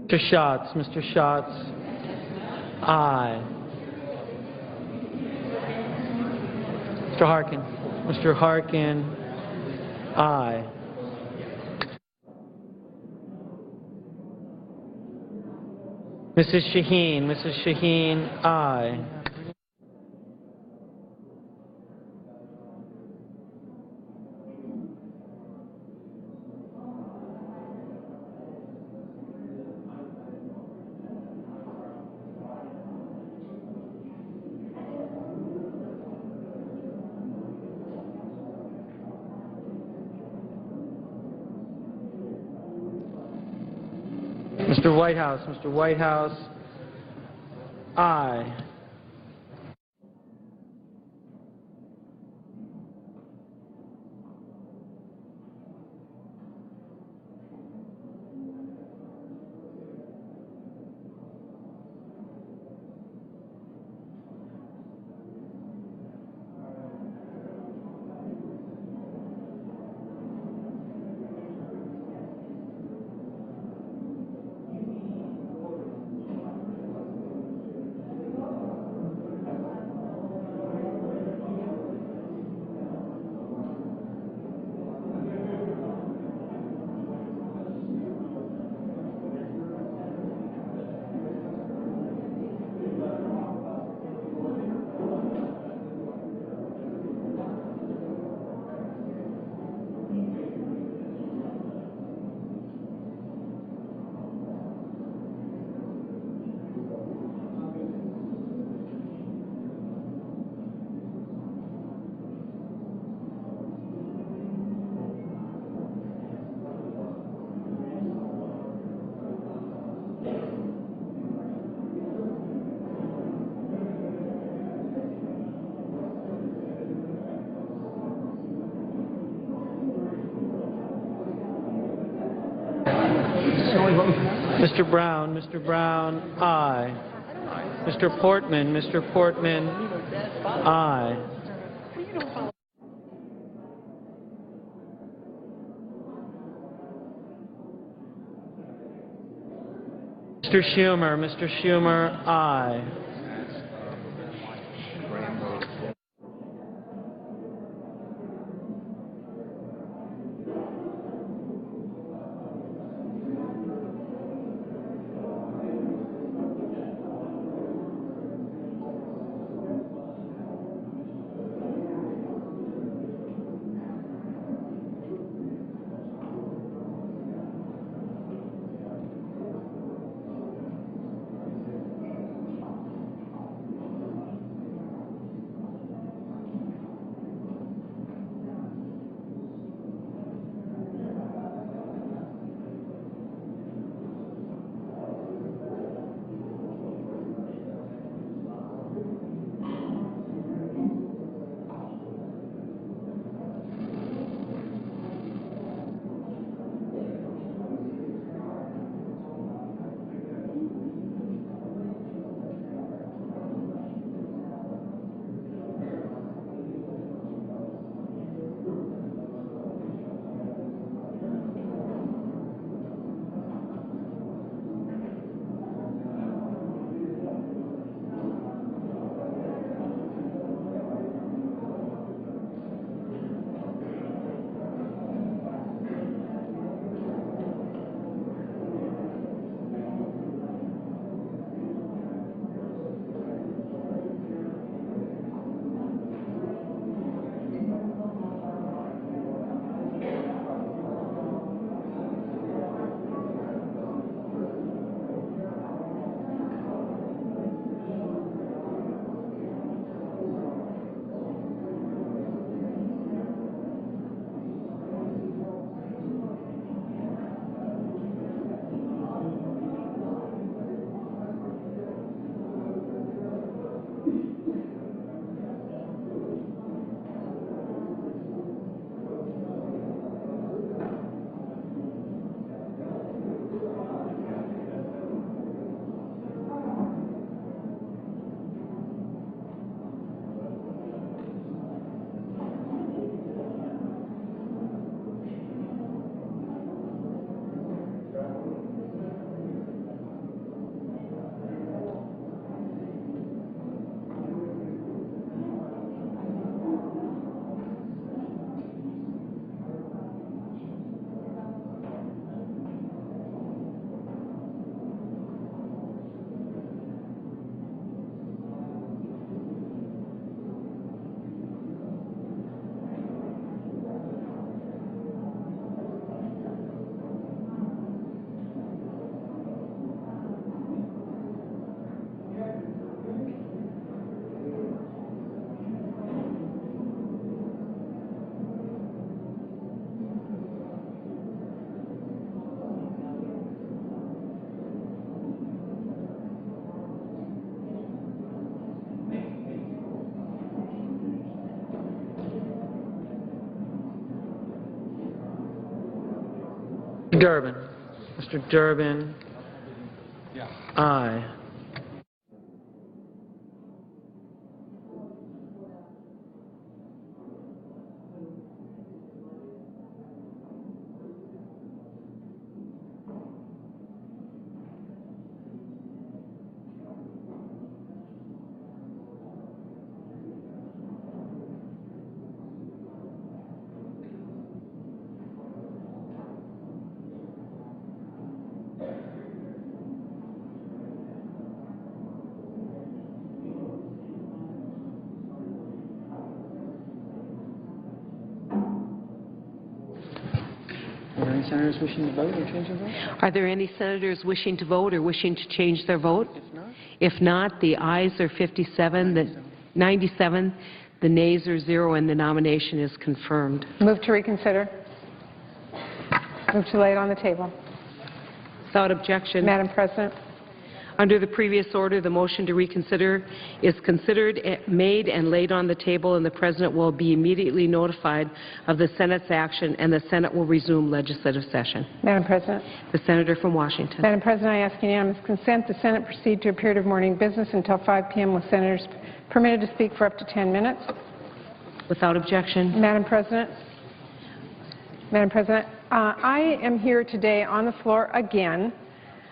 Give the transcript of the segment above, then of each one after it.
Mr. Schatz, Mr. Schatz, aye. Mr. Harkin, Mr. Harkin, aye. Mrs. Shaheen, Mrs. Shaheen, aye. Mr. Whitehouse, Mr. Whitehouse, aye. Mr. Brown, aye. Mr. Portman, aye. Mr. Schumer, aye. Mr. Durbin. Mr. Durbin. Aye. Are there any senators wishing to vote or change their vote? Are there any senators wishing to vote or wishing to change their vote? If not, The ayes are 57, 97, the nays are 0, and the nomination is confirmed. Move to reconsider. Move to lay it on the table. Without objection. Madam President. Under the previous order, the motion to reconsider is considered, made, and laid on the table, and the President will be immediately notified of the Senate's action, and the Senate will resume legislative session. Madam President. The Senator from Washington. Madam President, I ask unanimous consent the Senate proceed to a period of morning business until 5 p.m. with senators permitted to speak for up to 10 minutes. Without objection. Madam President. Madam President, I am here today on the floor again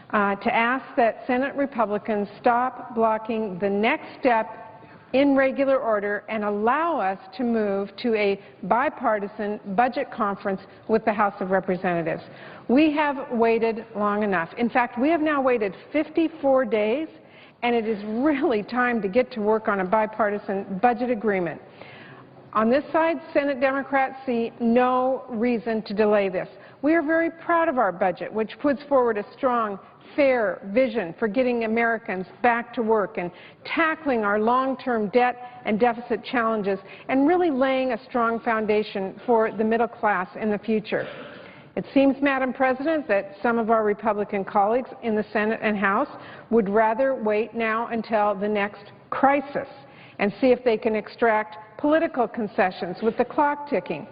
to ask that Senate Republicans stop blocking the next step in regular order and allow us to move to a bipartisan budget conference with the House of Representatives. We have waited long enough. In fact, we have now waited 54 days, and it is really time to get to work on a bipartisan budget agreement. On this side, Senate Democrats see no reason to delay this. We are very proud of our budget, which puts forward a strong, fair vision for getting Americans back to work and tackling our long-term debt and deficit challenges and really laying a strong foundation for the middle class in the future. It seems, Madam President, that some of our Republican colleagues in the Senate and House would rather wait now until the next crisis and see if they can extract political concessions with the clock ticking.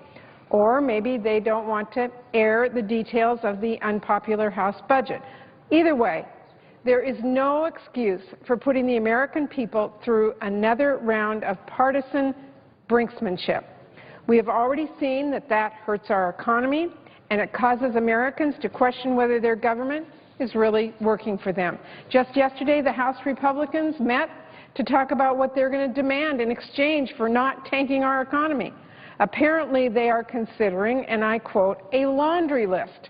Or maybe they don't want to air the details of the unpopular House budget. Either way, there is no excuse for putting the American people through another round of partisan brinksmanship. We have already seen that that hurts our economy, and it causes Americans to question whether their government is really working for them. Just yesterday, the House Republicans met to talk about what they're going to demand in exchange for not tanking our economy. Apparently, they are considering, and I quote, a laundry list,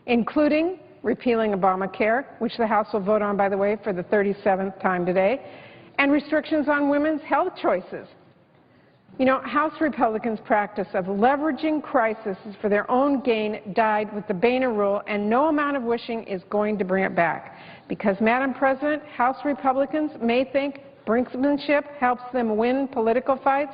including repealing Obamacare, which the House will vote on, by the way, for the 37th time today, and restrictions on women's health choices. You know, House Republicans' practice of leveraging crises for their own gain died with the Boehner rule, and no amount of wishing is going to bring it back. Because, Madam President, House Republicans may think brinksmanship helps them win political fights,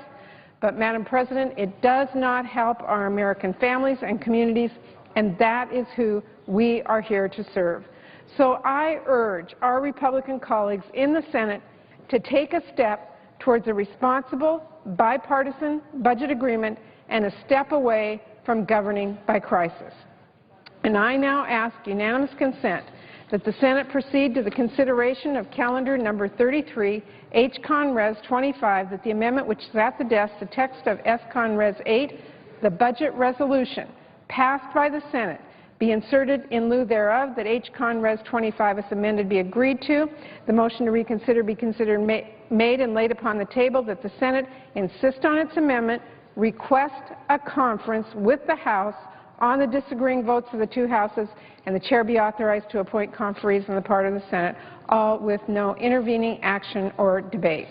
but, Madam President, it does not help our American families and communities, and that is who we are here to serve. So I urge our Republican colleagues in the Senate to take a step towards a responsible, bipartisan budget agreement and a step away from governing by crisis. And I now ask unanimous consent that the Senate proceed to the consideration of calendar number 33, H-Con Res 25, that the amendment which is at the desk, the text of S-Con Res 8, the budget resolution passed by the Senate, be inserted in lieu thereof, that H-Con Res 25 as amended be agreed to, the motion to reconsider be considered made and laid upon the table, that the Senate insist on its amendment, request a conference with the House on the disagreeing votes of the two houses, and the chair be authorized to appoint conferees on the part of the Senate, all with no intervening action or debate.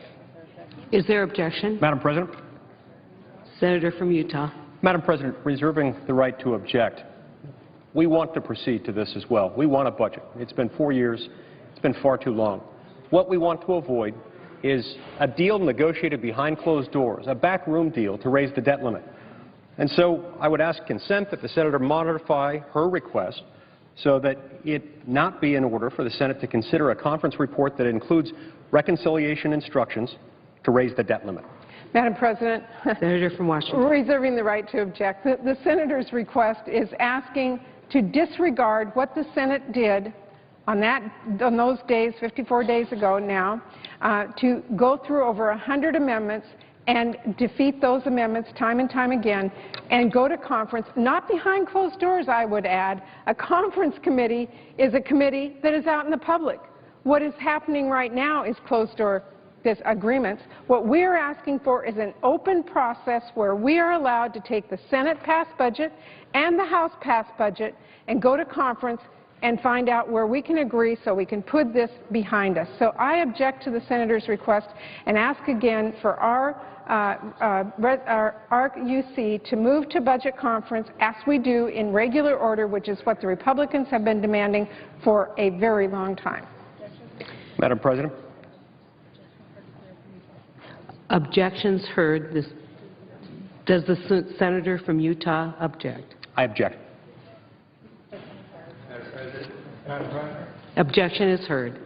Is there objection? Madam President. Senator from Utah. Madam President, reserving the right to object, we want to proceed to this as well. We want a budget. It's been 4 years. It's been far too long. What we want to avoid is a deal negotiated behind closed doors, a backroom deal to raise the debt limit. And so I would ask consent that the Senator modify her request so that it not be in order for the Senate to consider a conference report that includes reconciliation instructions to raise the debt limit. Madam President, Senator from Washington. reserving the right to object. The Senator's request is asking to disregard what the Senate did on those days, 54 days ago now, to go through over 100 amendments and defeat those amendments time and time again and go to conference, not behind closed doors, I would add. A conference committee is a committee that is out in the public. What is happening right now is closed-door agreements. What we're asking for is an open process where we are allowed to take the Senate-passed budget and the House-passed budget and go to conference and find out where we can agree so we can put this behind us. So I object to the Senator's request and ask again for our UC to move to budget conference as we do in regular order, which is what the Republicans have been demanding for a very long time. Madam President. Objections heard. Does the Senator from Utah object? I object. Objection is heard.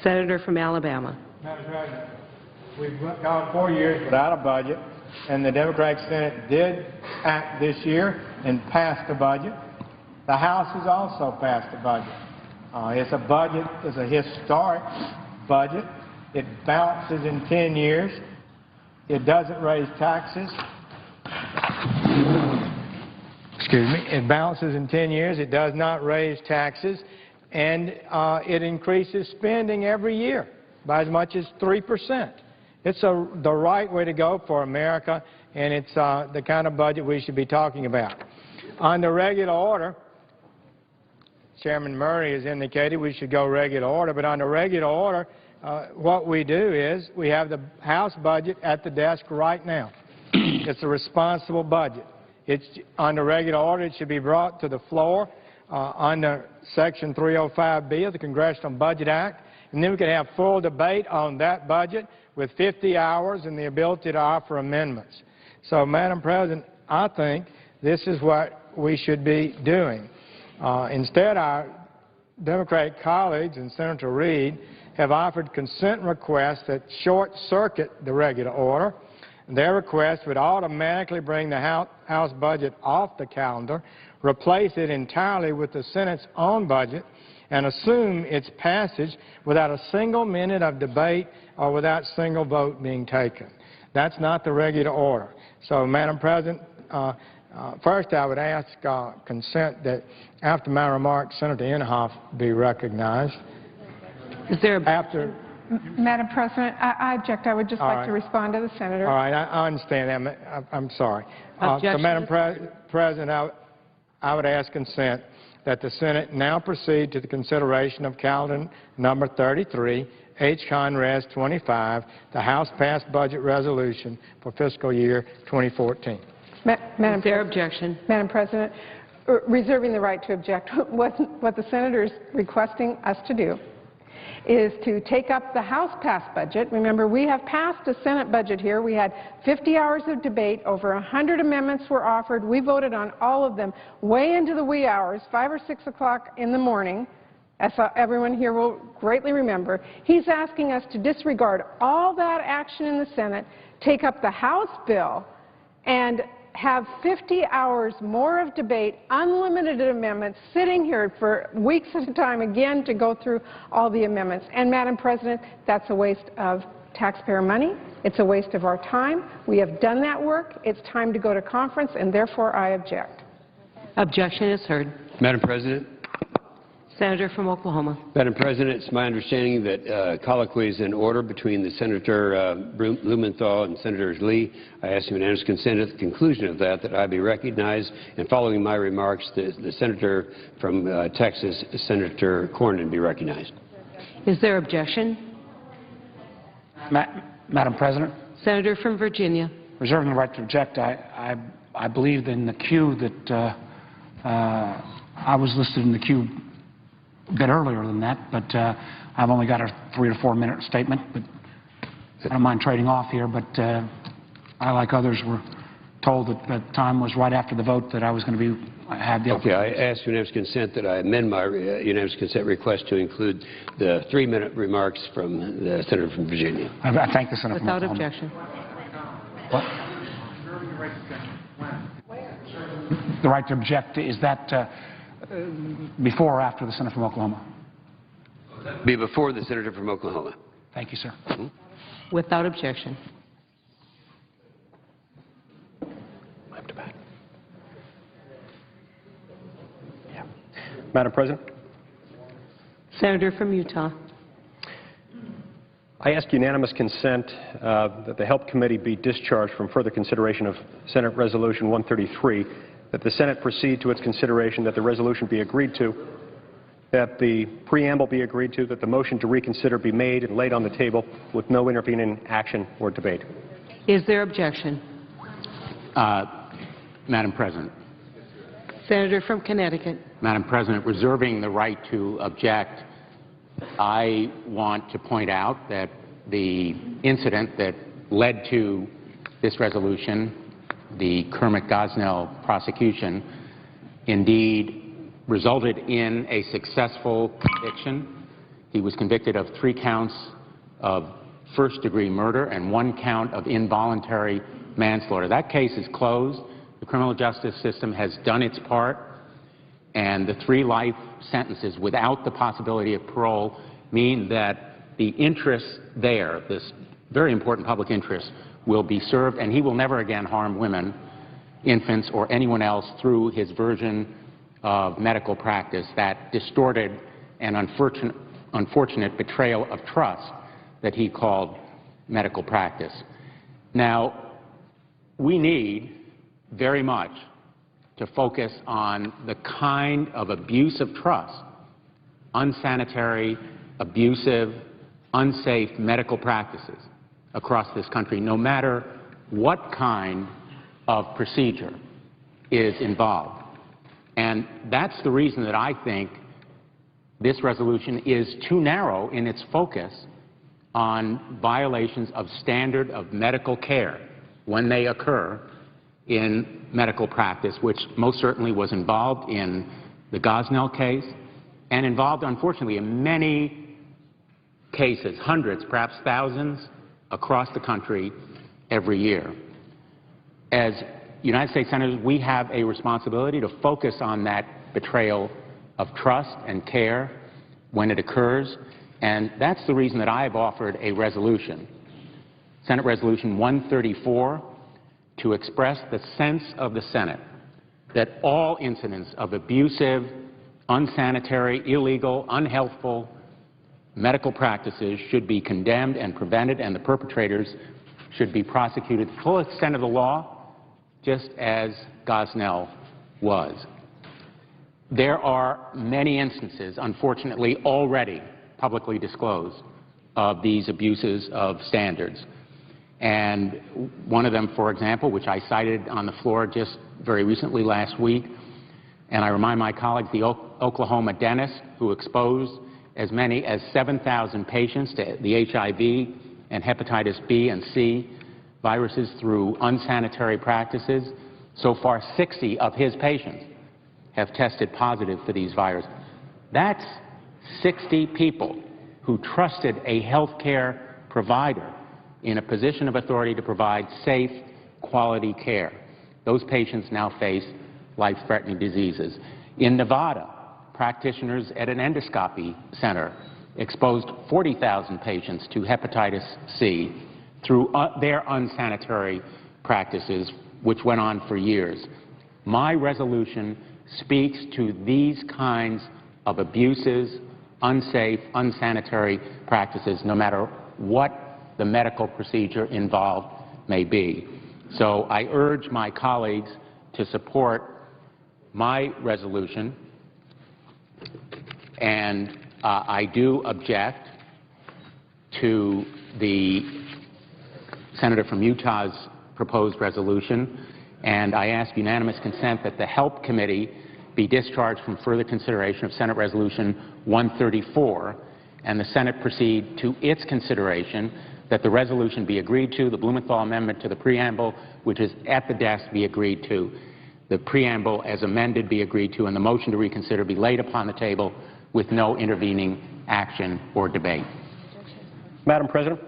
Senator from Alabama. Madam President, we've gone 4 years without a budget, and the Democratic Senate did act this year and passed the budget. The House has also passed the budget. It's a historic budget. It balances in 10 years. It doesn't raise taxes. Excuse me. It balances in 10 years. It does not raise taxes. And it increases spending every year by as much as 3%. It's the right way to go for America, and it's the kind of budget we should be talking about. On the regular order, Chairman Murray has indicated we should go regular order, but on the regular order, what we do is we have the House budget at the desk right now. It's a responsible budget. It's on the regular order. It should be brought to the floor under Section 305B of the Congressional Budget Act, and then we can have full debate on that budget with 50 hours and the ability to offer amendments. So, Madam President, I think this is what we should be doing. Instead, our Democratic colleagues and Senator Reid have offered consent requests that short-circuit the regular order. Their request would automatically bring the House budget off the calendar, replace it entirely with the Senate's own budget, and assume its passage without a single minute of debate or without a single vote being taken. That's not the regular order. So, Madam President, first I would ask consent that after my remarks, Senator Inhofe be recognized. Is there Madam President, I object. I would just like to respond to the Senator. All right, I understand that. I'm sorry. So, Madam President, I would ask consent that the Senate now proceed to the consideration of calendar number 33, H. Con. Res. 25, the House-passed budget resolution for fiscal year 2014. Is there objection? Madam President, reserving the right to object, what the Senator is requesting us to do is to take up the House-passed budget. Remember, we have passed a Senate budget here. We had 50 hours of debate. Over 100 amendments were offered. We voted on all of them way into the wee hours, 5 or 6 o'clock in the morning, as everyone here will greatly remember. He's asking us to disregard all that action in the Senate, take up the House bill, and have 50 hours more of debate, unlimited amendments, sitting here for weeks at a time again to go through all the amendments. And, Madam President, that's a waste of taxpayer money. It's a waste of our time. We have done that work. It's time to go to conference, and therefore I object. Objection is heard. Madam President. Senator from Oklahoma. Madam President, it's my understanding that colloquy is in order between the Senator Blumenthal and Senators Lee. I ask unanimous consent at the conclusion of that I be recognized, and following my remarks, the Senator from Texas, Senator Cornyn, be recognized. Is there objection? Madam President. Senator from Virginia. Reserving the right to object, I believe in the queue that I was listed in the queue a bit earlier than that, but I've only got a 3 to 4 minute statement, but I don't mind trading off here, but I, like others, were told that the time was right after the vote that I was going to have the opportunity. Okay, I ask unanimous consent that I amend my unanimous consent request to include the 3-minute remarks from the Senator from Virginia. I thank the Senator Without from objection. What? the right to object, is that before or after the senator from Oklahoma? Be before the senator from Oklahoma. Thank you, sir. Without objection. Madam President, Senator from Utah. I ask unanimous consent that the Help Committee be discharged from further consideration of Senate Resolution 133, that the Senate proceed to its consideration, that the resolution be agreed to, that the preamble be agreed to, that the motion to reconsider be made and laid on the table with no intervening action or debate. Is there objection? Madam President. Senator from Connecticut. Madam President, reserving the right to object, I want to point out that the incident that led to this resolution, the Kermit Gosnell prosecution, indeed resulted in a successful conviction. He was convicted of 3 counts of first-degree murder and 1 count of involuntary manslaughter. That case is closed. The criminal justice system has done its part, and the 3 life sentences without the possibility of parole mean that the interest there, this very important public interest, will be served, and he will never again harm women, infants, or anyone else through his version of medical practice, that distorted and unfortunate betrayal of trust that he called medical practice. Now, we need very much to focus on the kind of abuse of trust, unsanitary, abusive, unsafe medical practices across this country, no matter what kind of procedure is involved. And that's the reason that I think this resolution is too narrow in its focus on violations of standard of medical care when they occur in medical practice, which most certainly was involved in the Gosnell case and involved, unfortunately, in many cases, hundreds, perhaps thousands, across the country every year. As United States Senators, we have a responsibility to focus on that betrayal of trust and care when it occurs, and that's the reason that I have offered a resolution, Senate Resolution 134, to express the sense of the Senate that all incidents of abusive, unsanitary, illegal, unhealthful medical practices should be condemned and prevented, and the perpetrators should be prosecuted to the full extent of the law, just as Gosnell was. There are many instances, unfortunately, already publicly disclosed of these abuses of standards. And one of them, for example, which I cited on the floor just very recently last week, and I remind my colleagues, the Oklahoma dentist who exposed as many as 7,000 patients to the HIV and hepatitis B and C viruses through unsanitary practices. So far, 60 of his patients have tested positive for these viruses. That's 60 people who trusted a health care provider in a position of authority to provide safe, quality care. Those patients now face life-threatening diseases. In Nevada, practitioners at an endoscopy center exposed 40,000 patients to hepatitis C through their unsanitary practices, which went on for years. My resolution speaks to these kinds of abuses, unsafe, unsanitary practices, no matter what the medical procedure involved may be. So I urge my colleagues to support my resolution, and I do object to the senator from Utah's proposed resolution, and I ask unanimous consent that the Help Committee be discharged from further consideration of Senate Resolution 134, and the Senate proceed to its consideration, that the resolution be agreed to, the Blumenthal amendment to the preamble, which is at the desk, be agreed to, the preamble as amended be agreed to, and the motion to reconsider be laid upon the table with no intervening action or debate. Madam President.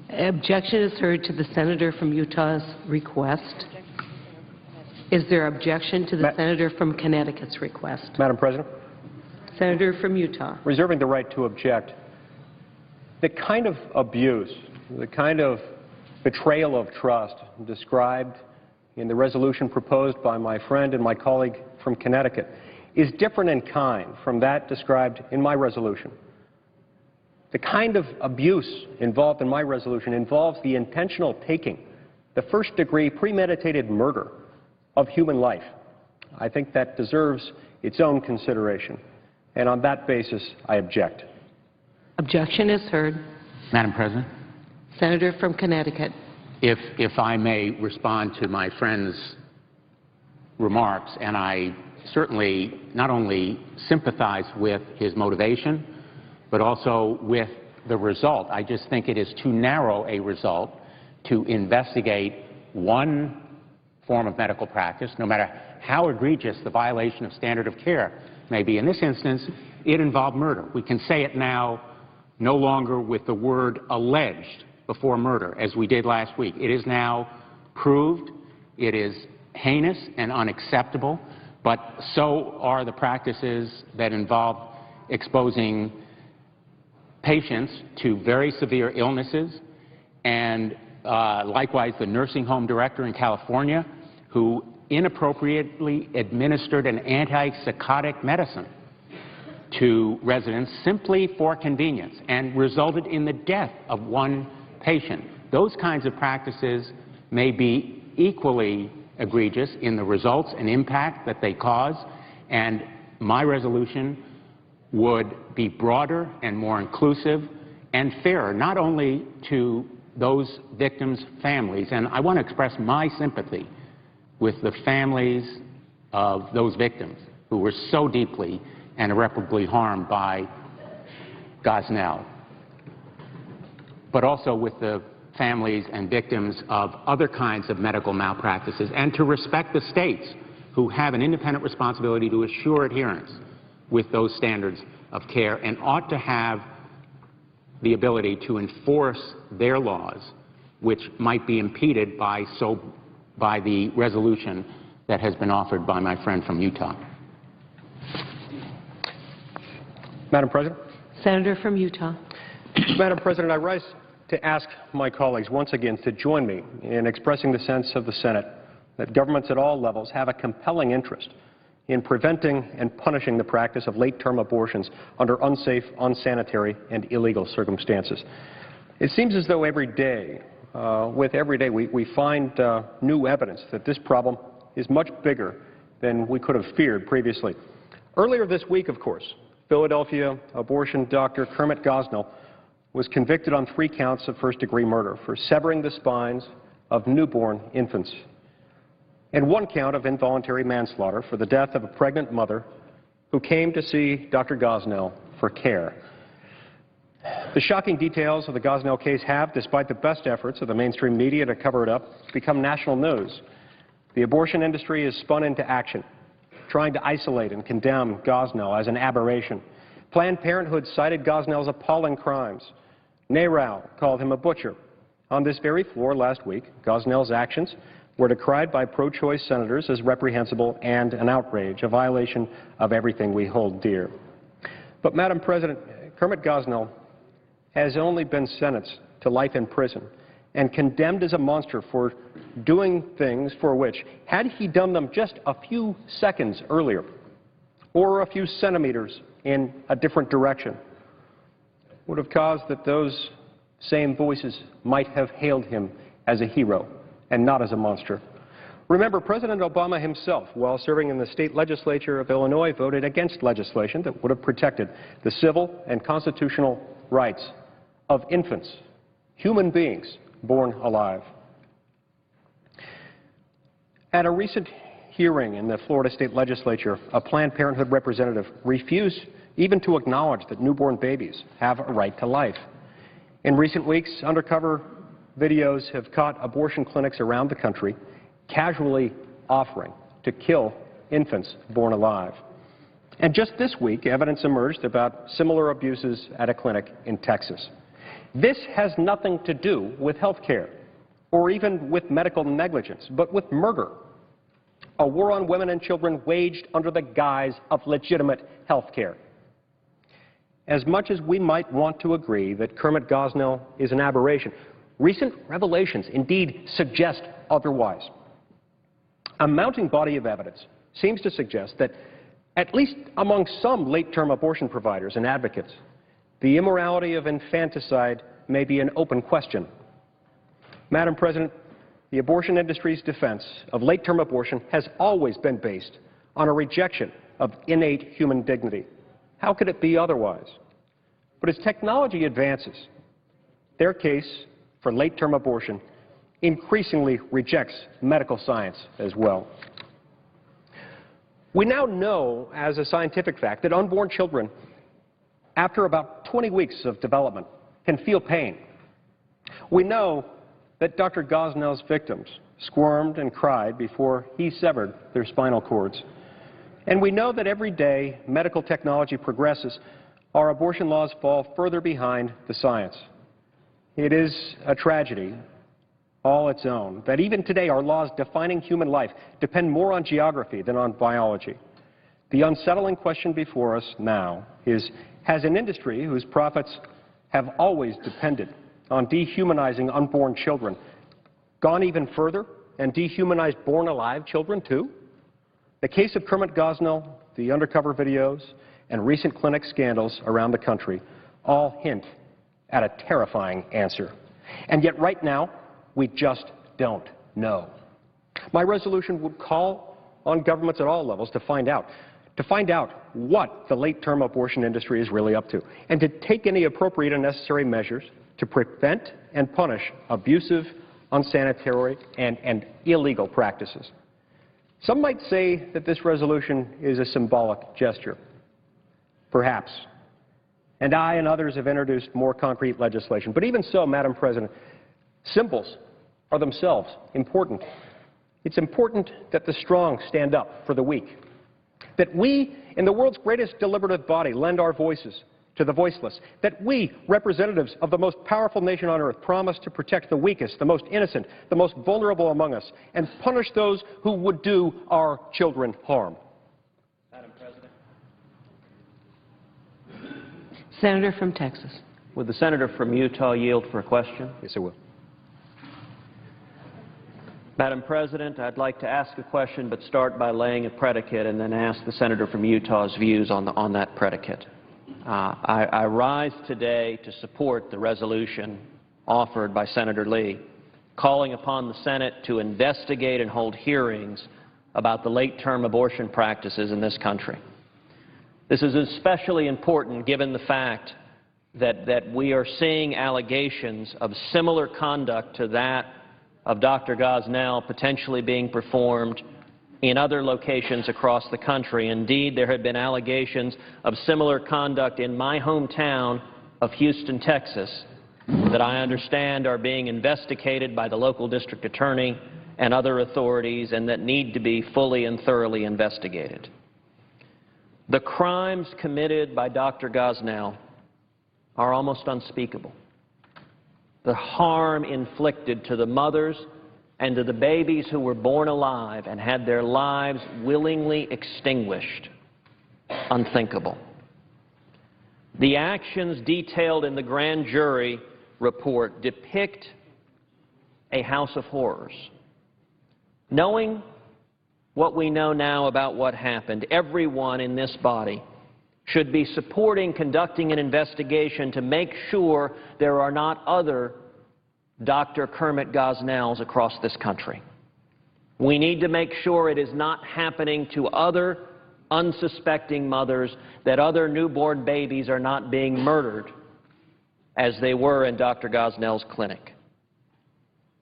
Objection is heard to the senator from Utah's request. Is there objection to the senator from Connecticut's request? Madam President, Senator from Utah. reserving the right to object. The kind of abuse, the kind of betrayal of trust described in the resolution proposed by my friend and my colleague from Connecticut is different in kind from that described in my resolution. The kind of abuse involved in my resolution involves the intentional taking, the first-degree premeditated murder of human life. I think that deserves its own consideration, and on that basis, I object. Objection is heard. Madam President, Senator from Connecticut. if I may respond to my friend's remarks, and I certainly not only sympathize with his motivation, but also with the result. I just think it is too narrow a result to investigate one form of medical practice, no matter how egregious the violation of standard of care may be. In this instance, it involved murder. We can say it now no longer with the word alleged before murder, as we did last week. It is now proved. It is heinous and unacceptable, but so are the practices that involve exposing patients to very severe illnesses, and likewise the nursing home director in California who inappropriately administered an antipsychotic medicine to residents simply for convenience and resulted in the death of one patient. Those kinds of practices may be equally egregious in the results and impact that they cause, and my resolution would be broader and more inclusive and fairer, not only to those victims' families, and I want to express my sympathy with the families of those victims who were so deeply and irreparably harmed by Gosnell, but also with the families and victims of other kinds of medical malpractices, and to respect the states who have an independent responsibility to assure adherence with those standards of care and ought to have the ability to enforce their laws, which might be impeded by the resolution that has been offered by my friend from Utah. Madam President? Senator from Utah. Madam President, I rise to ask my colleagues once again to join me in expressing the sense of the Senate that governments at all levels have a compelling interest in preventing and punishing the practice of late-term abortions under unsafe, unsanitary, and illegal circumstances. It seems as though every day, we find new evidence that this problem is much bigger than we could have feared previously. Earlier this week, of course, Philadelphia abortion doctor Kermit Gosnell was convicted on 3 counts of first-degree murder for severing the spines of newborn infants, and 1 count of involuntary manslaughter for the death of a pregnant mother who came to see Dr. Gosnell for care. The shocking details of the Gosnell case have, despite the best efforts of the mainstream media to cover it up, become national news. The abortion industry is spun into action, trying to isolate and condemn Gosnell as an aberration. Planned Parenthood cited Gosnell's appalling crimes. NARAL called him a butcher. On this very floor last week, Gosnell's actions were decried by pro-choice senators as reprehensible and an outrage, a violation of everything we hold dear. But, Madam President, Kermit Gosnell has only been sentenced to life in prison and condemned as a monster for doing things for which, had he done them just a few seconds earlier or a few centimeters in a different direction, would have caused that those same voices might have hailed him as a hero and not as a monster. Remember, President Obama himself, while serving in the state legislature of Illinois, voted against legislation that would have protected the civil and constitutional rights of infants, human beings born alive. At a recent hearing in the Florida State Legislature, a Planned Parenthood representative refused even to acknowledge that newborn babies have a right to life. In recent weeks, undercover videos have caught abortion clinics around the country casually offering to kill infants born alive. And just this week, evidence emerged about similar abuses at a clinic in Texas. This has nothing to do with health care or even with medical negligence, but with murder. a war on women and children waged under the guise of legitimate health care. As much as we might want to agree that Kermit Gosnell is an aberration, recent revelations indeed suggest otherwise. A mounting body of evidence seems to suggest that, at least among some late-term abortion providers and advocates, the immorality of infanticide may be an open question. Madam President, the abortion industry's defense of late-term abortion has always been based on a rejection of innate human dignity. How could it be otherwise? But as technology advances, their case for late-term abortion increasingly rejects medical science as well. We now know as a scientific fact that unborn children, after about 20 weeks of development, can feel pain. We know that Dr. Gosnell's victims squirmed and cried before he severed their spinal cords. And we know that every day medical technology progresses, our abortion laws fall further behind the science. It is a tragedy all its own that even today our laws defining human life depend more on geography than on biology. The unsettling question before us now is, has an industry whose profits have always depended on dehumanizing unborn children gone even further and dehumanized born-alive children too? The case of Kermit Gosnell, the undercover videos, and recent clinic scandals around the country all hint at a terrifying answer. And yet right now, we just don't know. My resolution would call on governments at all levels to find out what the late-term abortion industry is really up to, and to take any appropriate and necessary measures to prevent and punish abusive, unsanitary, and illegal practices. Some might say that this resolution is a symbolic gesture. Perhaps. And I and others have introduced more concrete legislation. But even so, Madam President, symbols are themselves important. It's important that the strong stand up for the weak, that we, in the world's greatest deliberative body, lend our voices to the voiceless, that we, representatives of the most powerful nation on earth, promise to protect the weakest, the most innocent, the most vulnerable among us, and punish those who would do our children harm. Madam President. Senator from Texas. Would the senator from Utah yield for a question? Yes, I will. Madam President, I'd like to ask a question, but start by laying a predicate and then ask the senator from Utah's views on that predicate. I rise today to support the resolution offered by Senator Lee, calling upon the Senate to investigate and hold hearings about the late-term abortion practices in this country. This is especially important given the fact that we are seeing allegations of similar conduct to that of Dr. Gosnell potentially being performed in other locations across the country. Indeed, there have been allegations of similar conduct in my hometown of Houston, Texas, that I understand are being investigated by the local district attorney and other authorities and that need to be fully and thoroughly investigated. The crimes committed by Dr. Gosnell are almost unspeakable. The harm inflicted to the mothers and to the babies who were born alive and had their lives willingly extinguished, unthinkable. The actions detailed in the grand jury report depict a house of horrors. Knowing what we know now about what happened, everyone in this body should be supporting conducting an investigation to make sure there are not other Dr. Kermit Gosnells across this country. We need to make sure it is not happening to other unsuspecting mothers, that other newborn babies are not being murdered as they were in Dr. Gosnell's clinic.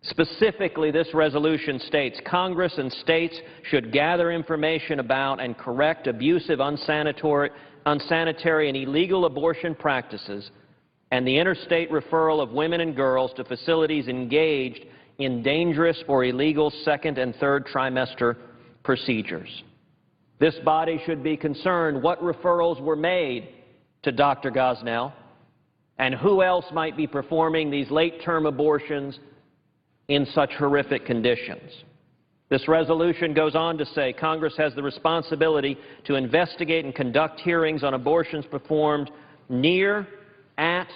Specifically, this resolution states Congress and states should gather information about and correct abusive, unsanitary, and illegal abortion practices and the interstate referral of women and girls to facilities engaged in dangerous or illegal second and third trimester procedures. This body should be concerned what referrals were made to Dr. Gosnell and who else might be performing these late-term abortions in such horrific conditions. This resolution goes on to say Congress has the responsibility to investigate and conduct hearings on abortions performed near, at,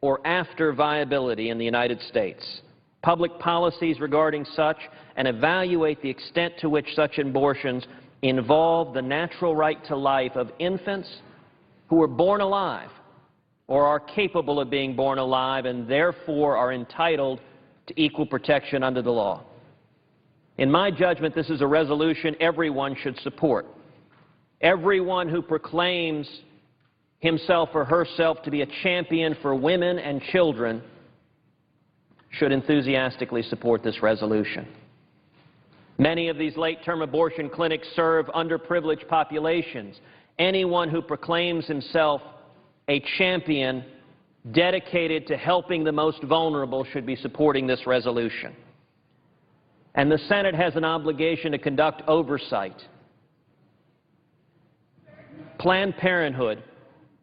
or after viability in the United States, public policies regarding such, and evaluate the extent to which such abortions involve the natural right to life of infants who were born alive or are capable of being born alive and therefore are entitled to equal protection under the law. In my judgment, this is a resolution everyone should support. Everyone who proclaims himself or herself to be a champion for women and children should enthusiastically support this resolution. Many of these late-term abortion clinics serve underprivileged populations. Anyone who proclaims himself a champion dedicated to helping the most vulnerable should be supporting this resolution. And the Senate has an obligation to conduct oversight. Planned Parenthood,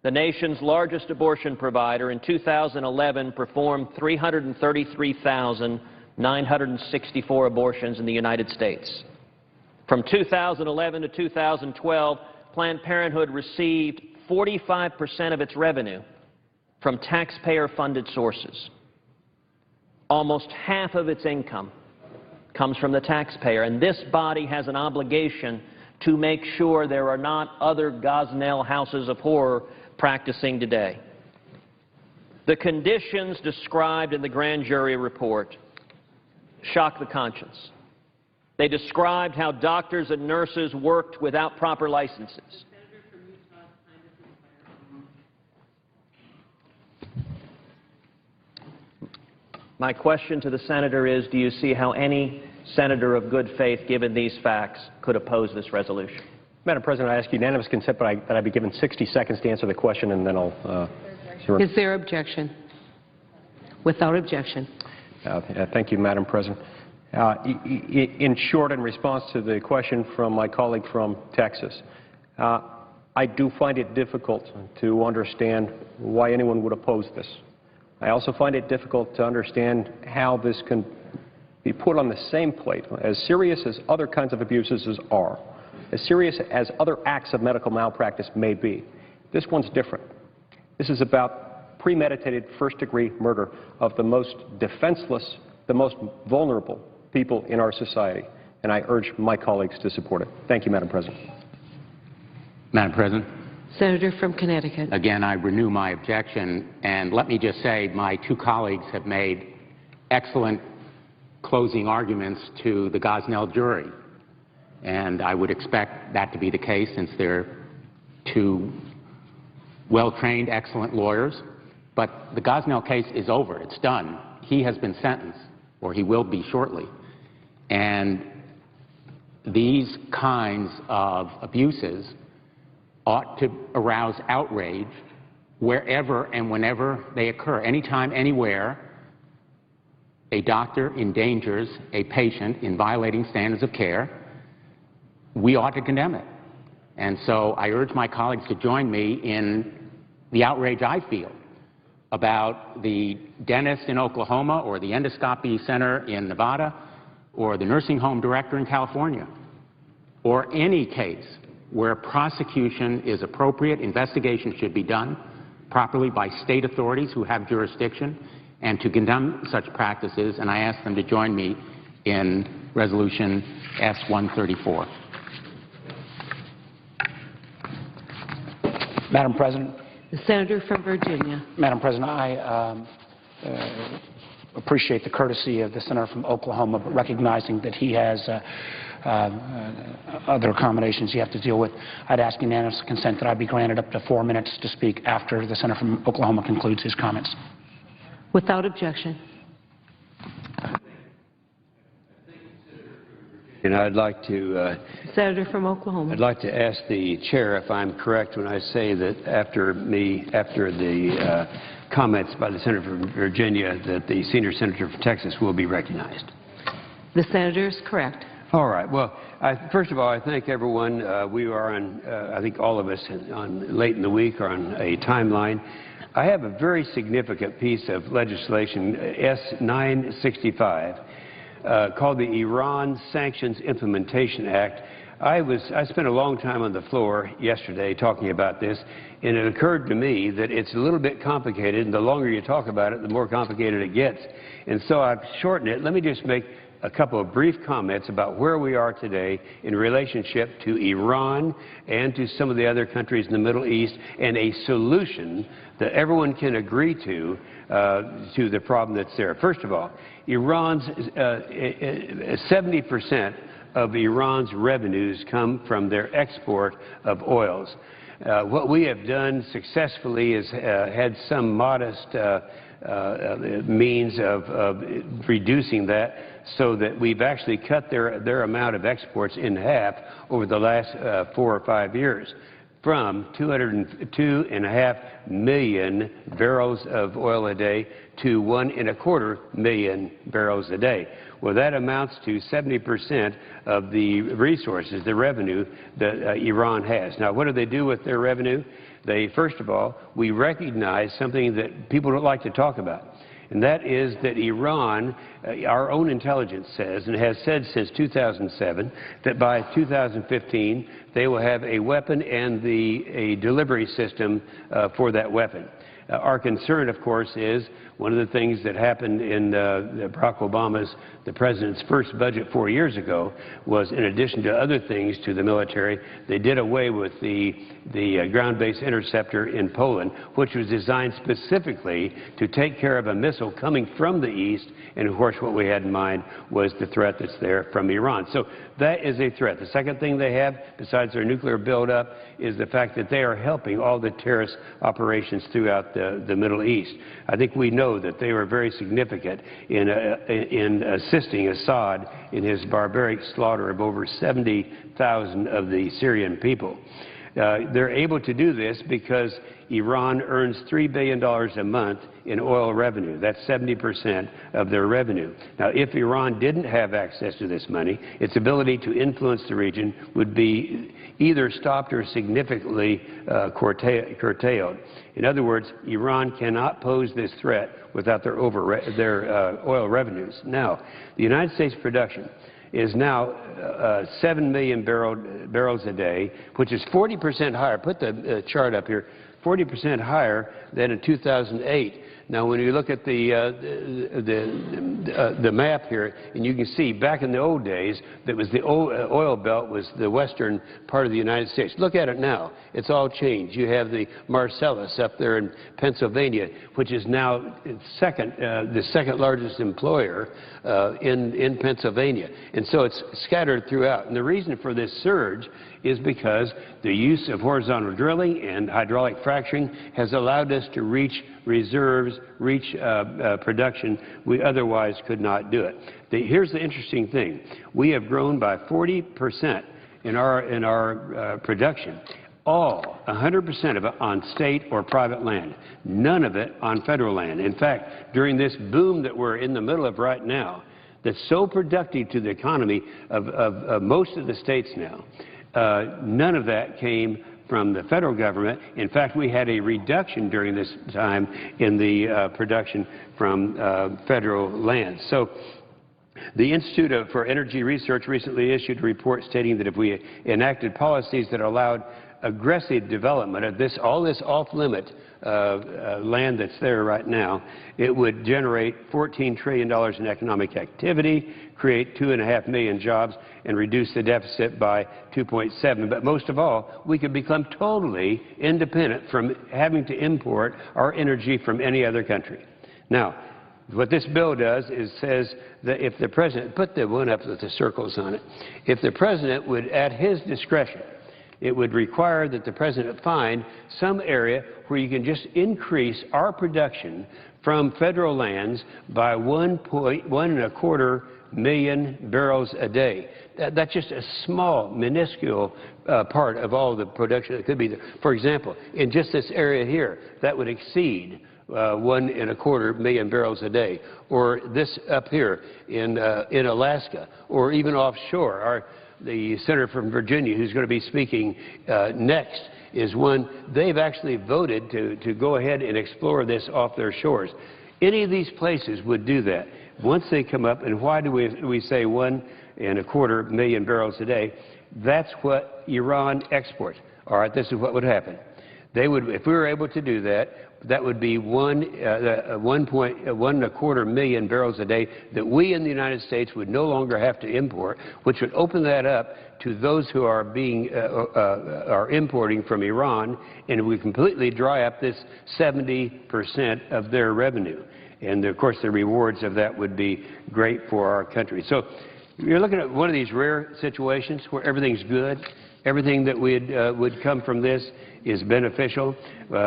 the nation's largest abortion provider, in 2011 performed 333,964 abortions in the United States. From 2011 to 2012, Planned Parenthood received 45% of its revenue from taxpayer-funded sources. Almost half of its income comes from the taxpayer, and this body has an obligation to make sure there are not other Gosnell houses of horror practicing today. The conditions described in the grand jury report shock the conscience. They described how doctors and nurses worked without proper licenses. My question to the senator is, do you see how any senator of good faith, given these facts, could oppose this resolution? Madam President, I ask unanimous consent that I be given 60 seconds to answer the question, and then I'll... Is there objection? Without objection. Thank you, Madam President. In short, in response to the question from my colleague from Texas, I do find it difficult to understand why anyone would oppose this. I also find it difficult to understand how this can be put on the same plate, as serious as other kinds of abuses are, as serious as other acts of medical malpractice may be. This one's different. This is about premeditated first-degree murder of the most defenseless, the most vulnerable people in our society, and I urge my colleagues to support it. Thank you, Madam President. Madam President. Senator from Connecticut. Again, I renew my objection, and let me just say my two colleagues have made excellent closing arguments to the Gosnell jury, and I would expect that to be the case since they're two well-trained, excellent lawyers. But the Gosnell case is over. It's done. He has been sentenced, or he will be shortly. And these kinds of abuses ought to arouse outrage wherever and whenever they occur. Anytime, anywhere, a doctor endangers a patient in violating standards of care, we ought to condemn it. And so I urge my colleagues to join me in the outrage I feel about the dentist in Oklahoma or the endoscopy center in Nevada or the nursing home director in California, or any case where prosecution is appropriate. Investigation should be done properly by state authorities who have jurisdiction, and to condemn such practices, and I ask them to join me in Resolution S-134. Madam President. The Senator from Virginia. Madam President, I appreciate the courtesy of the senator from Oklahoma, but recognizing that he has other accommodations you have to deal with, I'd ask unanimous consent that I be granted up to 4 minutes to speak after the senator from Oklahoma concludes his comments. Without objection. And I'd like to Senator from Oklahoma. I'd like to ask the chair if I'm correct when I say that after the comments by the senator from Virginia, that the senior senator from Texas will be recognized. The senator is correct. All right. Well, first of all, I thank everyone. We are on, I think all of us late in the week are on a timeline. I have a very significant piece of legislation, S-965, called the Iran Sanctions Implementation Act. I spent a long time on the floor yesterday talking about this, and it occurred to me that it's a little bit complicated, and the longer you talk about it, the more complicated it gets. And so I've shortened it. Let me just make a couple of brief comments about where we are today in relationship to Iran and to some of the other countries in the Middle East, and a solution that everyone can agree to the problem that's there. First of all, 70% of Iran's revenues come from their export of oils. What we have done successfully is had some modest means of reducing that, so that we've actually cut their amount of exports in half over the last 4 or 5 years, from 2.5 million barrels of oil a day to 1.25 million barrels a day. Well, that amounts to 70% of the resources, the revenue that Iran has. Now, what do they do with their revenue? First of all, we recognize something that people don't like to talk about, and that is that Iran, our own intelligence says, and has said since 2007, that by 2015 they will have a weapon and a delivery system for that weapon. Our concern, of course, is one of the things that happened in Barack Obama's, the president's first budget 4 years ago, was, in addition to other things to the military, they did away with the ground-based interceptor in Poland, which was designed specifically to take care of a missile coming from the east, and of course what we had in mind was the threat that's there from Iran. So that is a threat. The second thing they have, besides their nuclear buildup, is the fact that they are helping all the terrorist operations throughout the Middle East. I think we know that they were very significant in assisting Assad in his barbaric slaughter of over 70,000 of the Syrian people. They're able to do this because Iran earns $3 billion a month in oil revenue. That's 70% of their revenue. Now, if Iran didn't have access to this money, its ability to influence the region would be either stopped or significantly curtailed. In other words, Iran cannot pose this threat without their oil revenues. Now, the United States production is now 7 million barrels a day, which is 40% higher. Put the chart up here. 40% higher than in 2008. Now, when you look at the map here, and you can see back in the old days, that was the oil belt was the western part of the United States. Look at it now. It's all changed. You have the Marcellus up there in Pennsylvania, which is now the second largest employer in Pennsylvania. And so it's scattered throughout. And the reason for this surge is because the use of horizontal drilling and hydraulic fracturing has allowed us to reach reserves, reach production we otherwise could not do it. Here's the interesting thing. We have grown by 40% in our production, 100% of it on state or private land, none of it on federal land. In fact, during this boom that we're in the middle of right now, that's so productive to the economy of most of the states now, none of that came from the federal government. In fact, we had a reduction during this time in the production from federal land. So the Institute for Energy Research recently issued a report stating that if we enacted policies that allowed aggressive development of all this off-limit land that's there right now, it would generate $14 trillion in economic activity, create 2.5 million jobs, and reduce the deficit by 2.7. But most of all, we could become totally independent from having to import our energy from any other country. Now, what this bill does is says that if the president, put the one up with the circles on it, if the president would, at his discretion, it would require that the president find some area where you can just increase our production from federal lands by 1.25 million barrels a day. That's just a small, minuscule part of all the production that could be there. For example, in just this area here, that would exceed 1.25 million barrels a day. Or this up here in Alaska, or even offshore. The senator from Virginia, who's going to be speaking next, is one. They've actually voted to go ahead and explore this off their shores. Any of these places would do that. Once they come up, and why do we say 1.25 million barrels a day? That's what Iran exports. All right, this is what would happen. They would, if we were able to do that, that would be 1.25 million barrels a day that we in the United States would no longer have to import, which would open that up to those who are are importing from Iran, and we completely dry up this 70% of their revenue. And of course, the rewards of that would be great for our country. So you're looking at one of these rare situations where everything's good. Everything that would come from this is beneficial.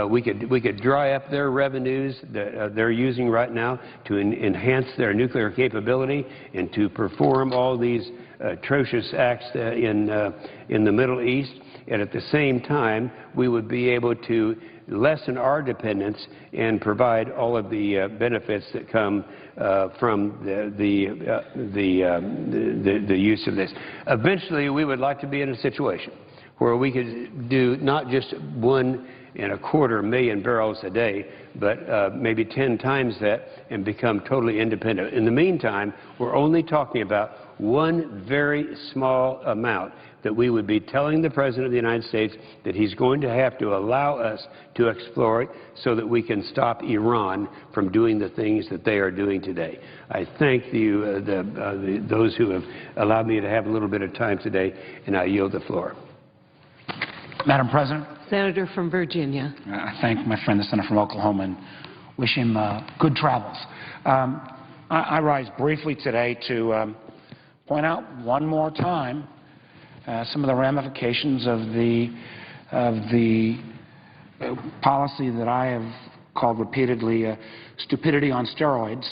We could dry up their revenues that they're using right now to enhance their nuclear capability and to perform all these atrocious acts in the Middle East. And at the same time, we would be able to lessen our dependence and provide all of the benefits that come from the use of this. Eventually, we would like to be in a situation where we could do not just 1.25 million barrels a day, but maybe 10 times that and become totally independent. In the meantime, we're only talking about one very small amount that we would be telling the President of the United States that he's going to have to allow us to explore it so that we can stop Iran from doing the things that they are doing today. I thank you, those who have allowed me to have a little bit of time today, and I yield the floor. Madam President. Senator from Virginia. I thank my friend, the senator from Oklahoma, and wish him good travels. I rise briefly today to point out one more time some of the ramifications of the policy that I have called repeatedly stupidity on steroids,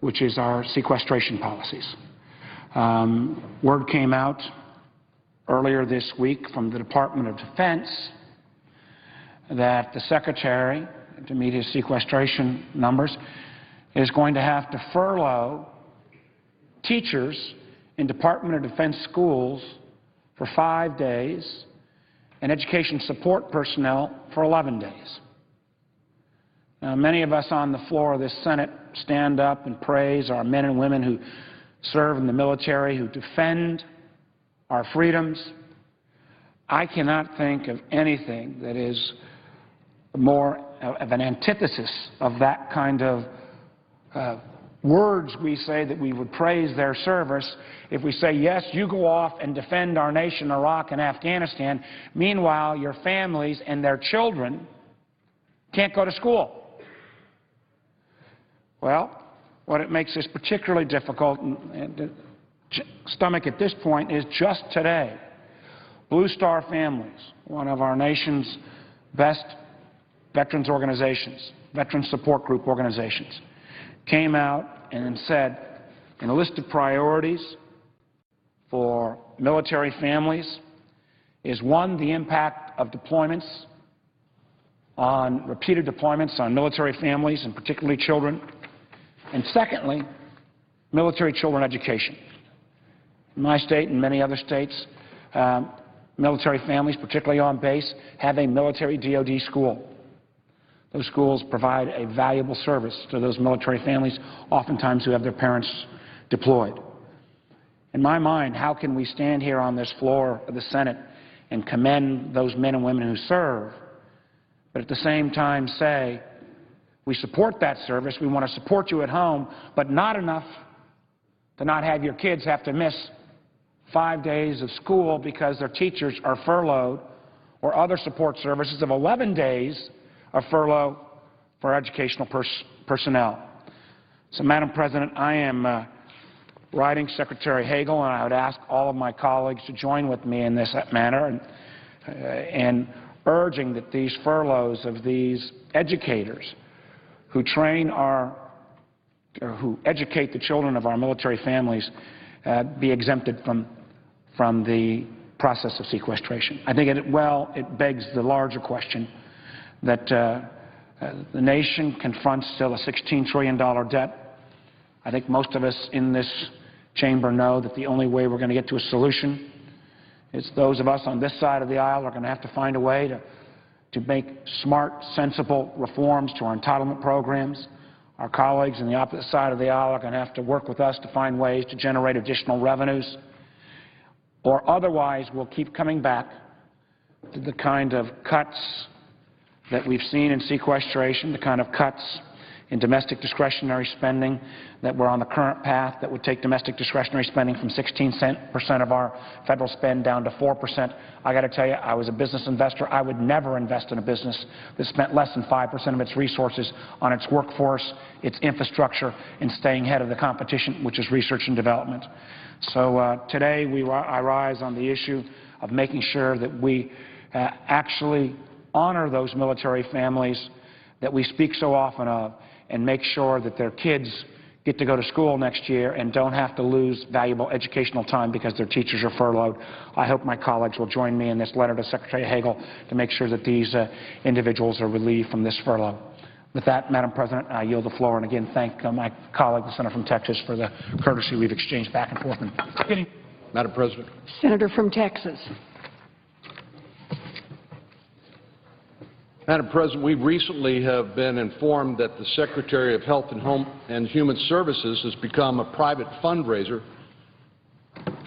which is our sequestration policies. Word came out earlier this week from the Department of Defense that the Secretary, to meet his sequestration numbers, is going to have to furlough teachers in Department of Defense schools for 5 days and education support personnel for 11 days. Now, many of us on the floor of this Senate stand up and praise our men and women who serve in the military, who defend our freedoms. I cannot think of anything that is more of an antithesis of that kind of words we say that we would praise their service if we say, yes, you go off and defend our nation, Iraq and Afghanistan. Meanwhile, your families and their children can't go to school. Well, what it makes this particularly difficult and to stomach at this point is just today, Blue Star Families, one of our nation's best veterans organizations, veteran support group organizations, came out and said, in a list of priorities for military families is, one, the impact of deployments on repeated deployments on military families and particularly children, and secondly, military children education. In my state and many other states, military families, particularly on base, have a military DOD school. Those schools provide a valuable service to those military families, oftentimes who have their parents deployed. In my mind, how can we stand here on this floor of the Senate and commend those men and women who serve, but at the same time say, we support that service, we want to support you at home, but not enough to not have your kids have to miss 5 days of school because their teachers are furloughed, or other support services of 11 days of furlough for educational personnel. So, Madam President, I am writing Secretary Hagel, and I would ask all of my colleagues to join with me in this manner and urging that these furloughs of these educators who who educate the children of our military families be exempted from the process of sequestration. I think it begs the larger question that the nation confronts still a $16 trillion debt. I think most of us in this chamber know that the only way we're going to get to a solution is those of us on this side of the aisle are going to have to find a way to make smart, sensible reforms to our entitlement programs, our colleagues on the opposite side of the aisle are going to have to work with us to find ways to generate additional revenues, or otherwise we'll keep coming back to the kind of cuts that we've seen in sequestration, the kind of cuts in domestic discretionary spending that we're on the current path that would take domestic discretionary spending from 16% of our federal spend down to 4%. I got to tell you, I was a business investor. I would never invest in a business that spent less than 5% of its resources on its workforce, its infrastructure, and staying ahead of the competition, which is research and development. So today I rise on the issue of making sure that we actually honor those military families that we speak so often of, and make sure that their kids get to go to school next year and don't have to lose valuable educational time because their teachers are furloughed. I hope my colleagues will join me in this letter to Secretary Hagel to make sure that these individuals are relieved from this furlough. With that, Madam President, I yield the floor and again thank my colleague, the Senator from Texas, for the courtesy we've exchanged back and forth. Madam President. Senator from Texas. Madam President, we recently have been informed that the Secretary of Health and Human Services has become a private fundraiser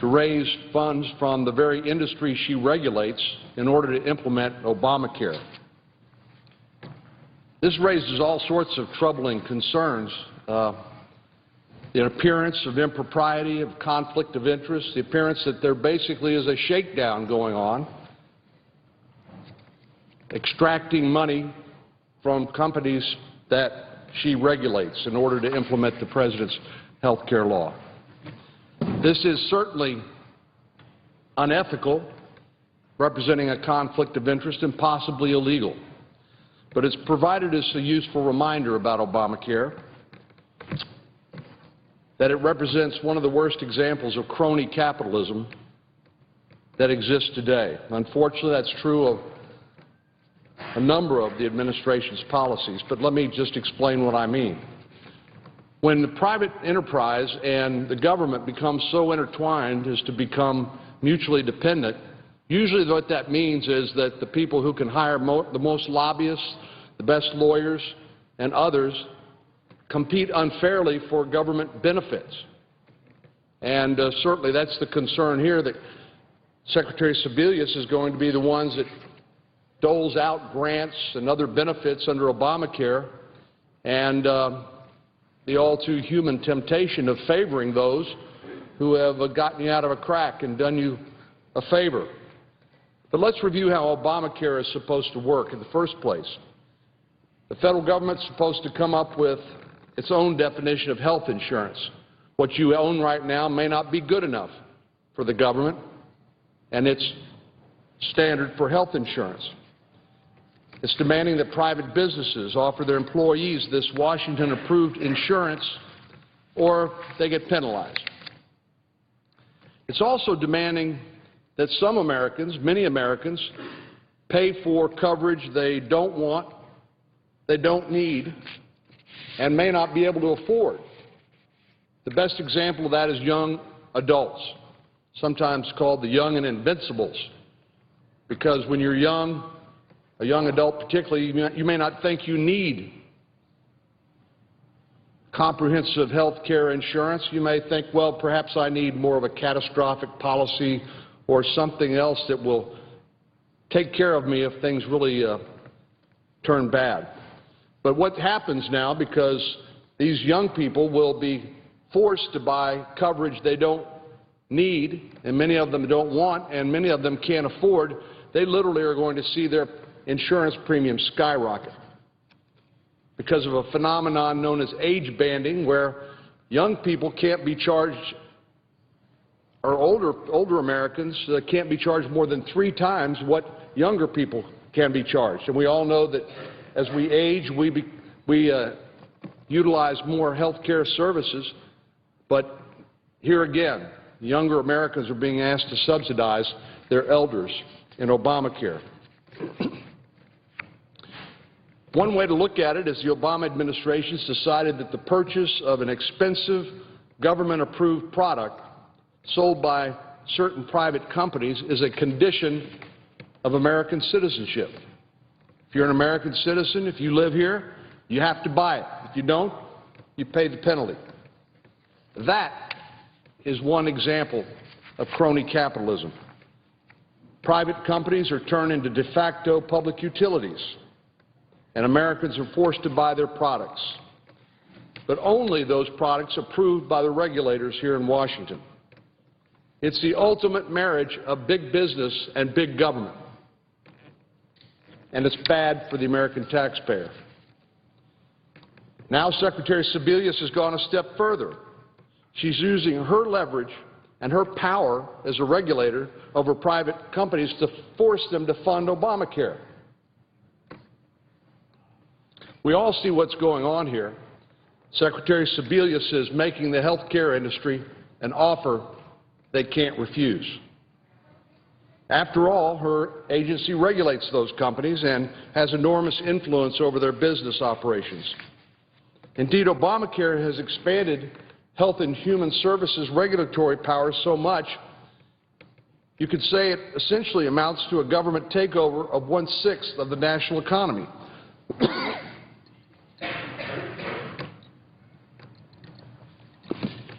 to raise funds from the very industry she regulates in order to implement Obamacare. This raises all sorts of troubling concerns, the appearance of impropriety, of conflict of interest, the appearance that there basically is a shakedown going on, extracting money from companies that she regulates in order to implement the President's health care law. This is certainly unethical, representing a conflict of interest, and possibly illegal. But it's provided us a useful reminder about Obamacare, that it represents one of the worst examples of crony capitalism that exists today. Unfortunately, that's true of a number of the administration's policies, but let me just explain what I mean. When the private enterprise and the government become so intertwined as to become mutually dependent, usually what that means is that the people who can hire the most lobbyists, the best lawyers, and others compete unfairly for government benefits. And certainly that's the concern here, that Secretary Sebelius is going to be the ones that doles out grants and other benefits under Obamacare, and the all-too-human temptation of favoring those who have gotten you out of a crack and done you a favor. But let's review how Obamacare is supposed to work in the first place. The federal government is supposed to come up with its own definition of health insurance. What you own right now may not be good enough for the government and its standard for health insurance. It's demanding that private businesses offer their employees this Washington-approved insurance, or they get penalized. It's also demanding that some Americans, many Americans, pay for coverage they don't want, they don't need, and may not be able to afford. The best example of that is young adults, sometimes called the young and invincibles, because when you're young, a young adult particularly, you may not think you need comprehensive health care insurance. You may think, well, perhaps I need more of a catastrophic policy or something else that will take care of me if things really turn bad. But what happens now, because these young people will be forced to buy coverage they don't need, and many of them don't want, and many of them can't afford, they literally are going to see their insurance premiums skyrocket because of a phenomenon known as age banding, where young people can't be charged, or older Americans can't be charged more than 3 times what younger people can be charged. And we all know that as we age, we utilize more health care services, but here again, younger Americans are being asked to subsidize their elders in Obamacare. One way to look at it is the Obama administration has decided that the purchase of an expensive government-approved product sold by certain private companies is a condition of American citizenship. If you're an American citizen, if you live here, you have to buy it. If you don't, you pay the penalty. That is one example of crony capitalism. Private companies are turned into de facto public utilities, and Americans are forced to buy their products, but only those products approved by the regulators here in Washington. It's the ultimate marriage of big business and big government, and it's bad for the American taxpayer. Now Secretary Sebelius has gone a step further. She's using her leverage and her power as a regulator over private companies to force them to fund Obamacare. We all see what's going on here. Secretary Sebelius is making the health care industry an offer they can't refuse. After all, her agency regulates those companies and has enormous influence over their business operations. Indeed, Obamacare has expanded Health and Human Services regulatory powers so much, you could say it essentially amounts to a government takeover of 1/6 of the national economy.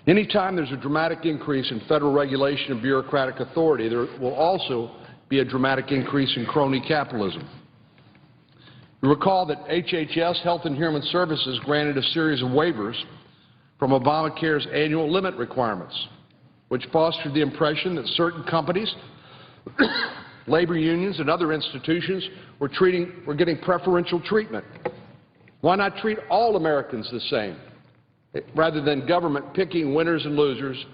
Anytime there's a dramatic increase in federal regulation and bureaucratic authority, there will also be a dramatic increase in crony capitalism. You recall that HHS, Health and Human Services, granted a series of waivers from Obamacare's annual limit requirements, which fostered the impression that certain companies, labor unions, and other institutions were getting preferential treatment. Why not treat all Americans the same, rather than government picking winners and losers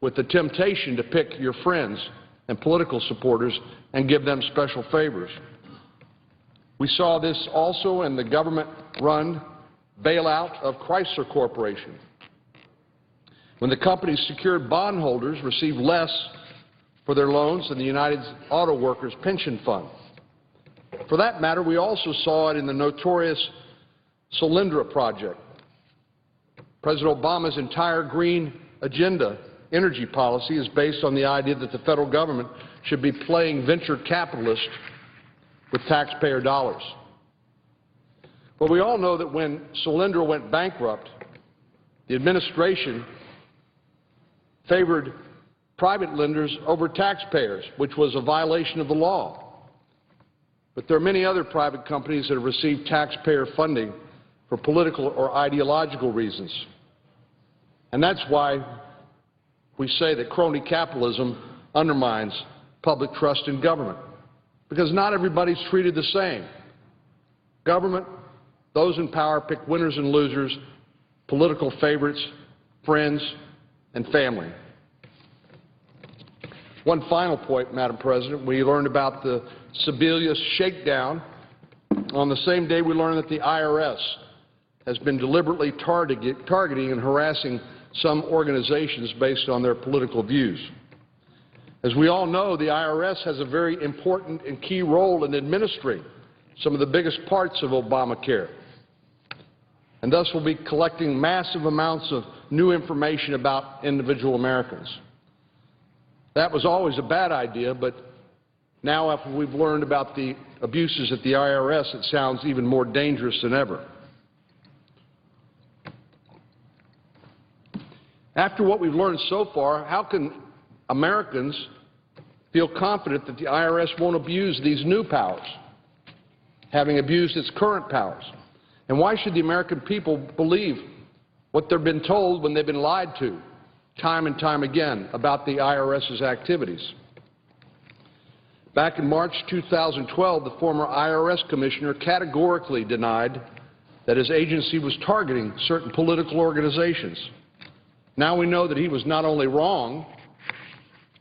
with the temptation to pick your friends and political supporters and give them special favors? We saw this also in the government-run bailout of Chrysler Corporation, when the company's secured bondholders received less for their loans than the United Auto Workers Pension Fund. For that matter, we also saw it in the notorious Solyndra project. President Obama's entire green agenda energy policy is based on the idea that the federal government should be playing venture capitalist with taxpayer dollars. Well, we all know that when Solyndra went bankrupt, the administration favored private lenders over taxpayers, which was a violation of the law. But there are many other private companies that have received taxpayer funding for political or ideological reasons. And that's why we say that crony capitalism undermines public trust in government, because not everybody's treated the same. Government, those in power pick winners and losers, political favorites, friends, and family. One final point, Madam President. We learned about the Sebelius shakedown on the same day we learned that the IRS has been deliberately targeting and harassing some organizations based on their political views. As we all know, the IRS has a very important and key role in administering some of the biggest parts of Obamacare, and thus will be collecting massive amounts of new information about individual Americans. That was always a bad idea, but now after we've learned about the abuses at the IRS, it sounds even more dangerous than ever. After what we've learned so far, how can Americans feel confident that the IRS won't abuse these new powers, having abused its current powers? And why should the American people believe what they've been told when they've been lied to time and time again about the IRS's activities? Back in March 2012, the former IRS commissioner categorically denied that his agency was targeting certain political organizations. Now we know that he was not only wrong,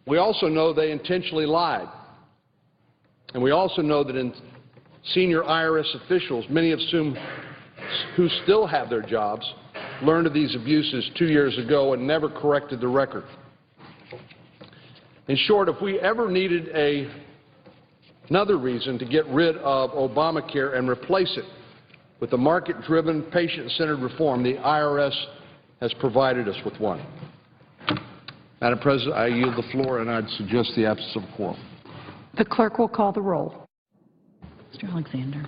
we also know they intentionally lied. And we also know that senior IRS officials, many of who still have their jobs, learned of these abuses 2 years ago and never corrected the record. In short, if we ever needed another reason to get rid of Obamacare and replace it with a market-driven, patient-centered reform, the IRS has provided us with one. Madam President, I yield the floor, and I'd suggest the absence of a quorum. The clerk will call the roll. Mr. Alexander.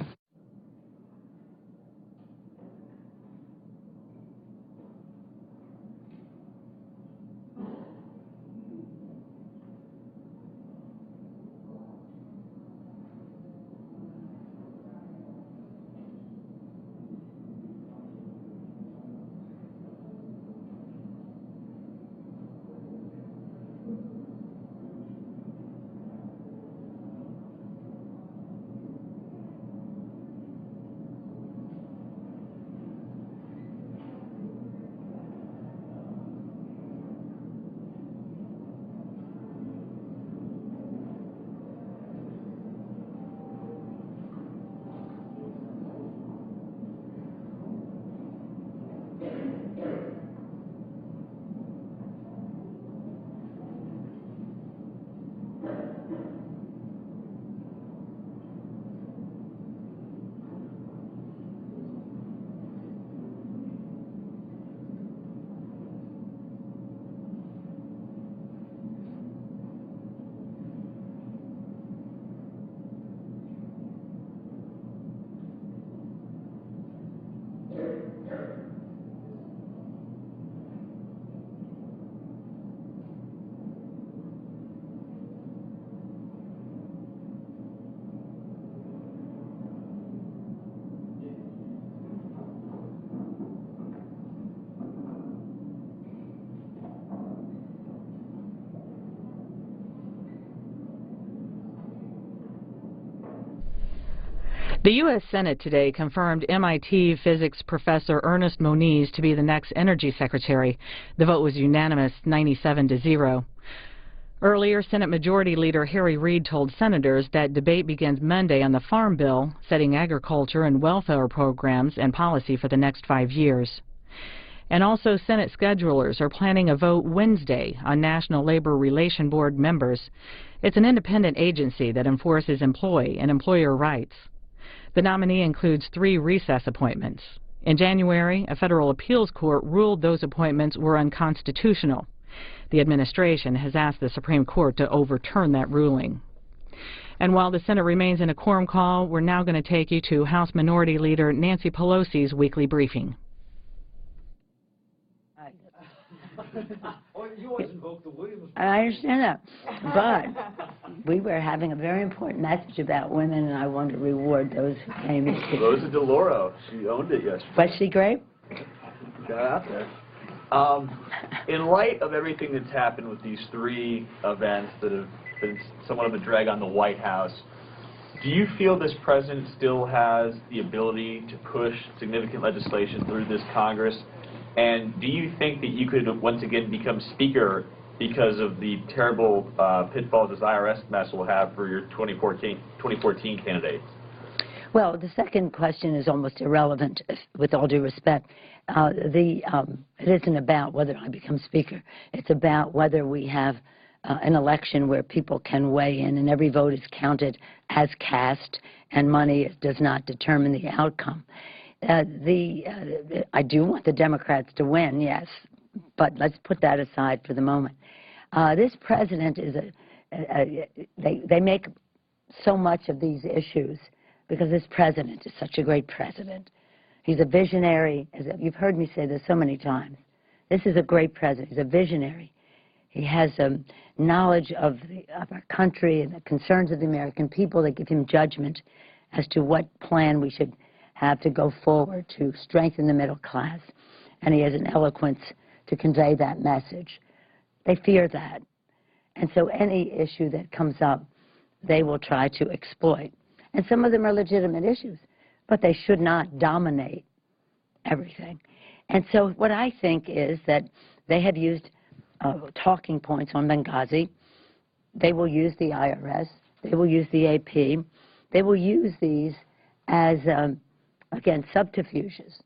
The U.S. Senate today confirmed MIT physics professor Ernest Moniz to be the next energy secretary. The vote was unanimous, 97-0. Earlier, Senate Majority Leader Harry Reid told senators that debate begins Monday on the Farm Bill, setting agriculture and welfare programs and policy for the next 5 years. And also, Senate schedulers are planning a vote Wednesday on National Labor Relations Board members. It's an independent agency that enforces employee and employer rights. The nominee includes 3 recess appointments. In January, a federal appeals court ruled those appointments were unconstitutional. The administration has asked the Supreme Court to overturn that ruling. And while the Senate remains in a quorum call, we're now going to take you to House Minority Leader Nancy Pelosi's weekly briefing. I understand that, but we were having a very important message about women, and I want to reward those who came in. Rosa DeLauro, she owned it yesterday. Was she great? Got out there. In light of everything that's happened with these 3 events that have been somewhat of a drag on the White House, do you feel this president still has the ability to push significant legislation through this Congress? And do you think that you could once again become Speaker because of the terrible pitfalls this IRS mess will have for your 2014 candidates? Well, the second question is almost irrelevant, with all due respect. It isn't about whether I become Speaker. It's about whether we have an election where people can weigh in and every vote is counted as cast and money does not determine the outcome. I do want the Democrats to win, yes, but let's put that aside for the moment. This president is they make so much of these issues because this president is such a great president. He's a visionary. As you've heard me say this so many times. This is a great president. He's a visionary. He has knowledge of our country and the concerns of the American people that give him judgment as to what plan we should have to go forward to strengthen the middle class. And he has an eloquence to convey that message. They fear that. And so any issue that comes up, they will try to exploit. And some of them are legitimate issues, but they should not dominate everything. And so what I think is that they have used talking points on Benghazi. They will use the IRS. They will use the AP. They will use these as, again, subterfuges,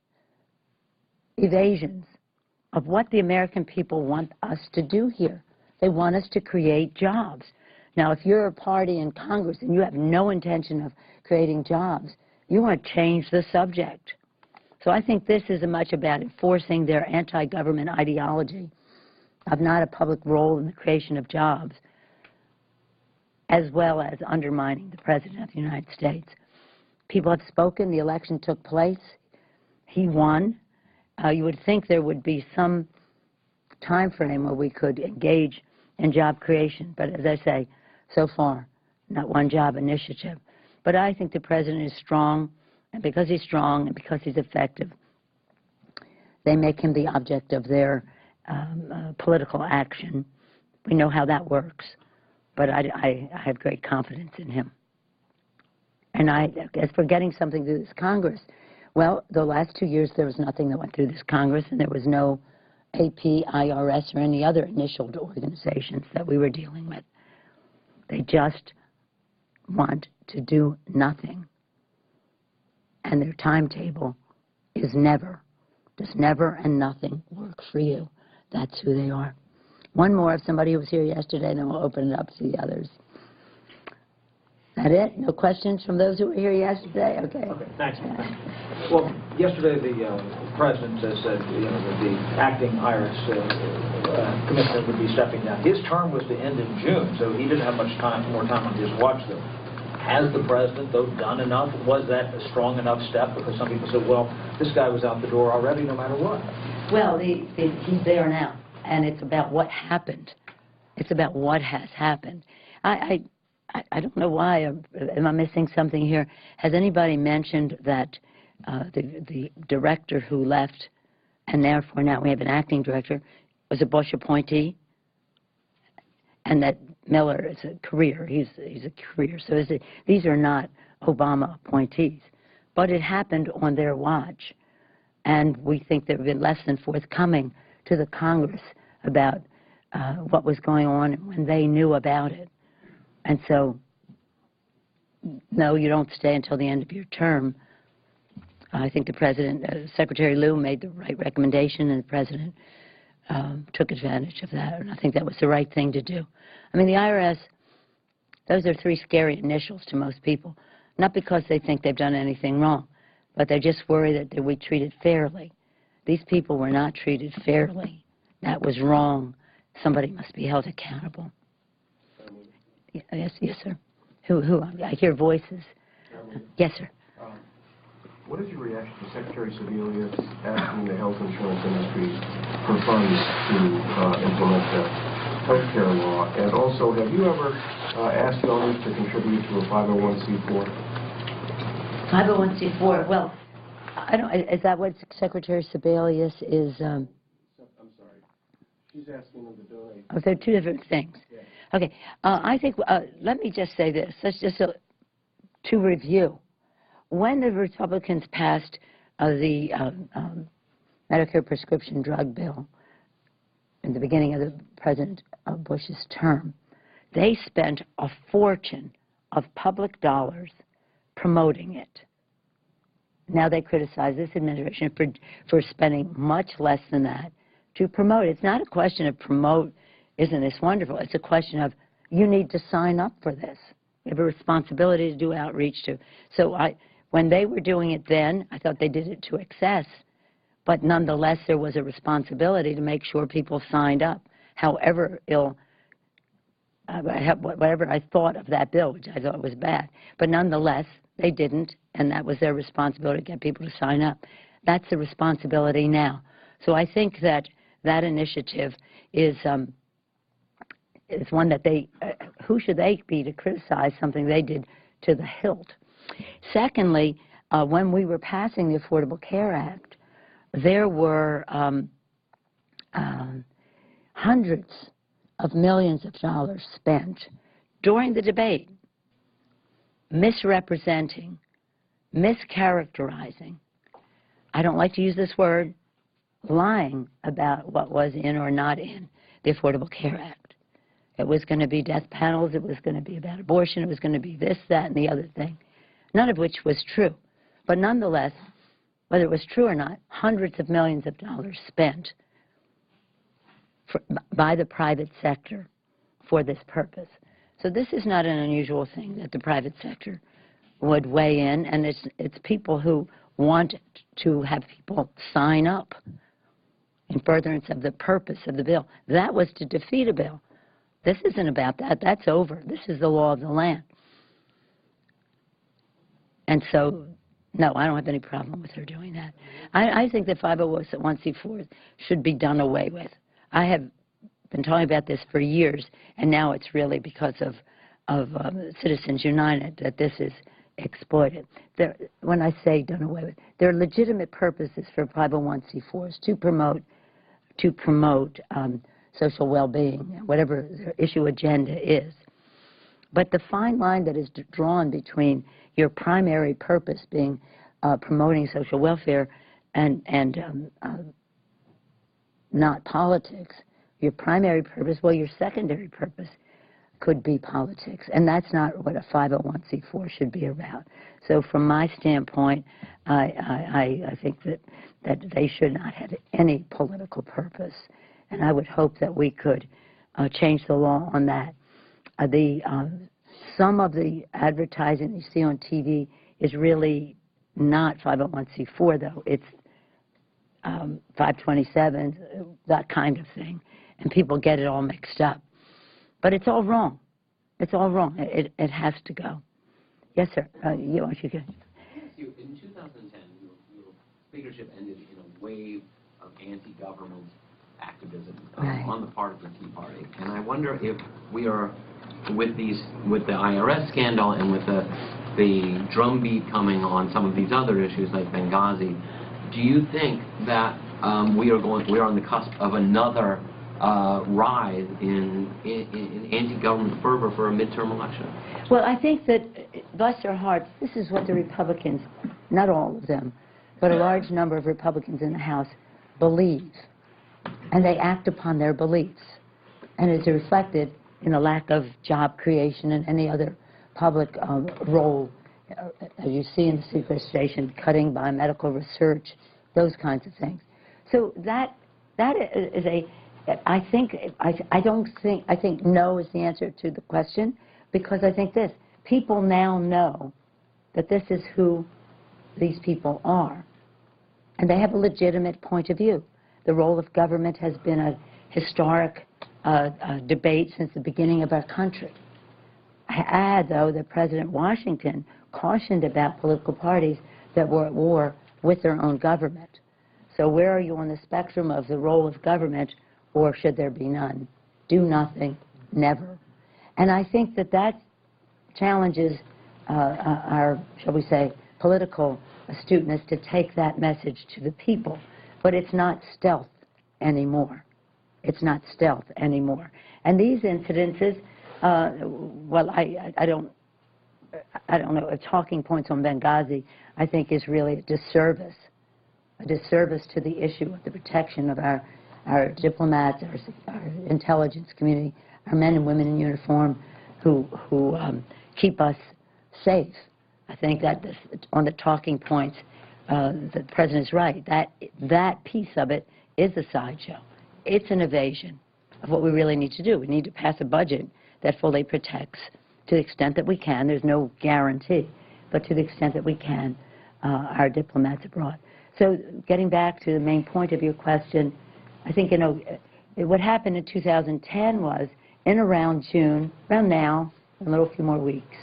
evasions of what the American people want us to do here. They want us to create jobs. Now, if you're a party in Congress and you have no intention of creating jobs, you want to change the subject. So I think this is as much about enforcing their anti-government ideology of not a public role in the creation of jobs, as well as undermining the President of the United States. People have spoken. The election took place. He won. You would think there would be some time frame where we could engage in job creation. But as I say, so far, not one job initiative. But I think the President is strong, and because he's strong and because he's effective, they make him the object of their political action. We know how that works, but I have great confidence in him. And as for getting something through this Congress, well, the last 2 years there was nothing that went through this Congress, and there was no AP, IRS, or any other initial organizations that we were dealing with. They just want to do nothing. And their timetable is never, just never and nothing works for you. That's who they are. One more of somebody who was here yesterday, and then we'll open it up to the others. Is that it? No questions from those who were here yesterday? Okay. Thanks. Well, yesterday the President said that the acting IRS commissioner would be stepping down. His term was to end in June, so he didn't have much more time on his watch, though. Has the President, though, done enough? Was that a strong enough step? Because some people said, well, this guy was out the door already no matter what. Well, he's there now, and it's about what happened. It's about what has happened. I don't know why. Am I missing something here? Has anybody mentioned that the director who left, and therefore now we have an acting director, was a Bush appointee? And that Miller is a career. He's a career. So these are not Obama appointees. But it happened on their watch, and we think they've been less than forthcoming to the Congress about what was going on when they knew about it. And so, no, you don't stay until the end of your term. I think the President, Secretary Lew made the right recommendation, and the President took advantage of that, and I think that was the right thing to do. I mean, the IRS, those are three scary initials to most people, not because they think they've done anything wrong, but they just worry that they'll be treated fairly. These people were not treated fairly. That was wrong. Somebody must be held accountable. Yes, sir. Who? I hear voices. Yes, sir. What is your reaction to Secretary Sebelius asking the health insurance industry for funds to implement the health care law? And also, have you ever asked donors to contribute to a 501c4? 501c4, well, I don't, is that what Secretary Sebelius is? I'm sorry. She's asking them to donate. Oh, they're two different things. Yeah. Okay. I think, let me just say this. Let's just, to review. When the Republicans passed the Medicare prescription drug bill in the beginning of the President Bush's term, they spent a fortune of public dollars promoting it. Now they criticize this administration for spending much less than that to promote it. It's not a question of promote, isn't this wonderful? It's a question of you need to sign up for this. You have a responsibility to do outreach to. So when they were doing it then, I thought they did it to excess. But nonetheless, there was a responsibility to make sure people signed up, however whatever I thought of that bill, which I thought was bad. But nonetheless, they didn't, and that was their responsibility to get people to sign up. That's the responsibility now. So I think that that initiative is one that they, who should they be to criticize something they did to the hilt? Secondly, when we were passing the Affordable Care Act, there were hundreds of millions of dollars spent during the debate misrepresenting, mischaracterizing, I don't like to use this word, lying about what was in or not in the Affordable Care Act. It was going to be death panels, it was going to be about abortion, it was going to be this, that, and the other thing, none of which was true. But nonetheless, whether it was true or not, hundreds of millions of dollars spent by the private sector for this purpose. So this is not an unusual thing that the private sector would weigh in, and it's people who want to have people sign up in furtherance of the purpose of the bill. That was to defeat a bill. This isn't about that. That's over. This is the law of the land. And so, no, I don't have any problem with her doing that. I think that 501c4 should be done away with. I have been talking about this for years, and now it's really because of Citizens United that this is exploited. When I say done away with, there are legitimate purposes for 501c4s to promote social well-being, whatever their issue agenda is. But the fine line that is drawn between your primary purpose being promoting social welfare and not politics, your primary purpose, well, your secondary purpose could be politics, and that's not what a 501c4 should be about. So from my standpoint, I think that they should not have any political purpose, and I would hope that we could change the law on that. Some of the advertising you see on TV is really not 501c4, though. It's 527, that kind of thing, and people get it all mixed up. But it's all wrong. It's all wrong. It has to go. Yes, sir. You could. In 2010, your leadership ended in a wave of anti-government activism on the part of the Tea Party. And I wonder if we are, with the IRS scandal and with the drumbeat coming on some of these other issues like Benghazi, do you think that we are on the cusp of another rise in anti-government fervor for a midterm election? Well, I think that, bless their hearts, this is what the Republicans, not all of them, but a large number of Republicans in the House believe, and they act upon their beliefs. And it's reflected in a lack of job creation and any other public role, as you see in the sequestration, cutting biomedical research, those kinds of things. So that is a, I think no is the answer to the question, because I think this, people now know that this is who these people are, and they have a legitimate point of view. The role of government has been a historic debate since the beginning of our country. I add, though, that President Washington cautioned about political parties that were at war with their own government. So where are you on the spectrum of the role of government, or should there be none? Do nothing, never. And I think that that challenges our, shall we say, political astuteness to take that message to the people. But it's not stealth anymore. It's not stealth anymore. And these incidences, well, I don't know, talking points on Benghazi, I think is really a disservice to the issue of the protection of our diplomats, our intelligence community, our men and women in uniform who keep us safe. I think that on the talking points, the President is right. That piece of it is a sideshow. It's an evasion of what we really need to do. We need to pass a budget that fully protects, to the extent that we can. There's no guarantee, but to the extent that we can, our diplomats abroad. So getting back to the main point of your question, I think, you know, what happened in 2010 was, in around June, around now, a little few more weeks,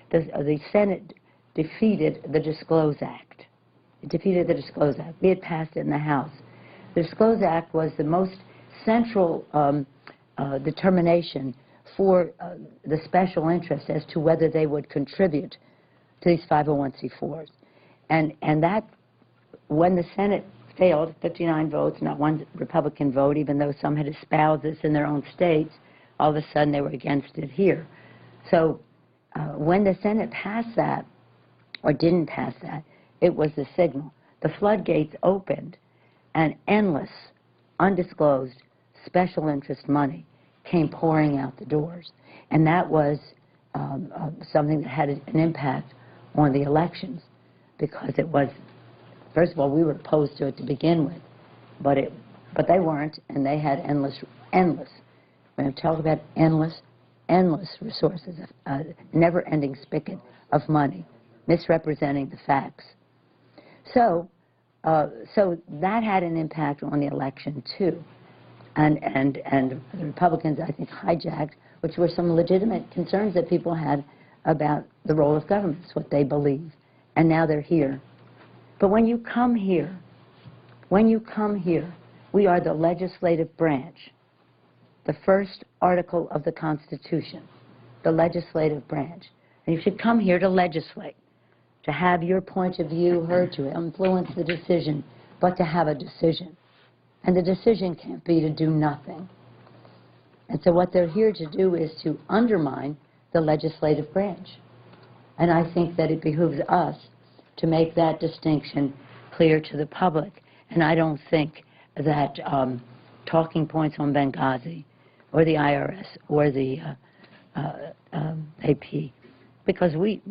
the Senate defeated the Disclose Act. It defeated the Disclose Act. We had passed it in the House. The Disclose Act was the most central determination for the special interest as to whether they would contribute to these 501c4s. And that, when the Senate failed, 59 votes, not one Republican vote, even though some had espoused this in their own states, all of a sudden they were against it here. So when the Senate passed that, or didn't pass that, it was the signal. The floodgates opened, and endless, undisclosed, special interest money came pouring out the doors. And that was something that had an impact on the elections, because it was, first of all, we were opposed to it to begin with, but they weren't, and they had endless, when I'm talking about endless resources, a never-ending spigot of money, misrepresenting the facts. So that had an impact on the election too, and the Republicans, I think, hijacked, which were some legitimate concerns that people had about the role of government. It's what they believe, and now they're here. But when you come here, we are the legislative branch. The first article of the Constitution, the legislative branch. And you should come here to legislate, to have your point of view heard, to influence the decision, but to have a decision. And the decision can't be to do nothing. And so what they're here to do is to undermine the legislative branch. And I think that it behooves us to make that distinction clear to the public. And I don't think that talking points on Benghazi or the IRS or the AP, because we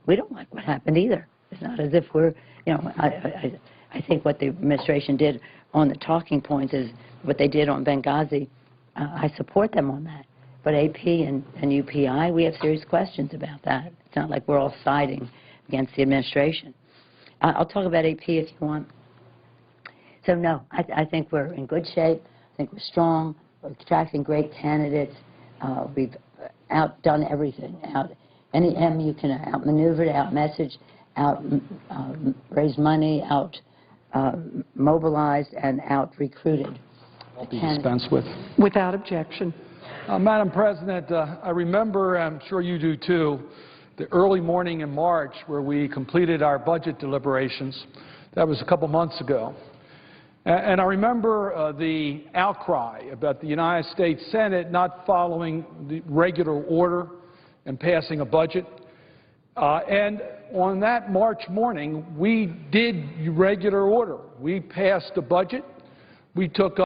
don't like what happened either. It's not as if we're, you know, I think what the administration did on the talking points is what they did on Benghazi. I support them on that. But AP and UPI, we have serious questions about that. It's not like we're all siding against the administration. I'll talk about AP if you want. So no, I think we're in good shape. I think we're strong. We're attracting great candidates. We've outdone everything. Any M you can outmaneuvered, outmessaged, raise money, mobilized, and out-recruited. Won't be dispensed with. Without objection. Madam President, I remember, I'm sure you do too, the early morning in March where we completed our budget deliberations. That was a couple months ago. And I remember the outcry about the United States Senate not following the regular order and passing a budget. And on that March morning, we did regular order. We passed the budget. We took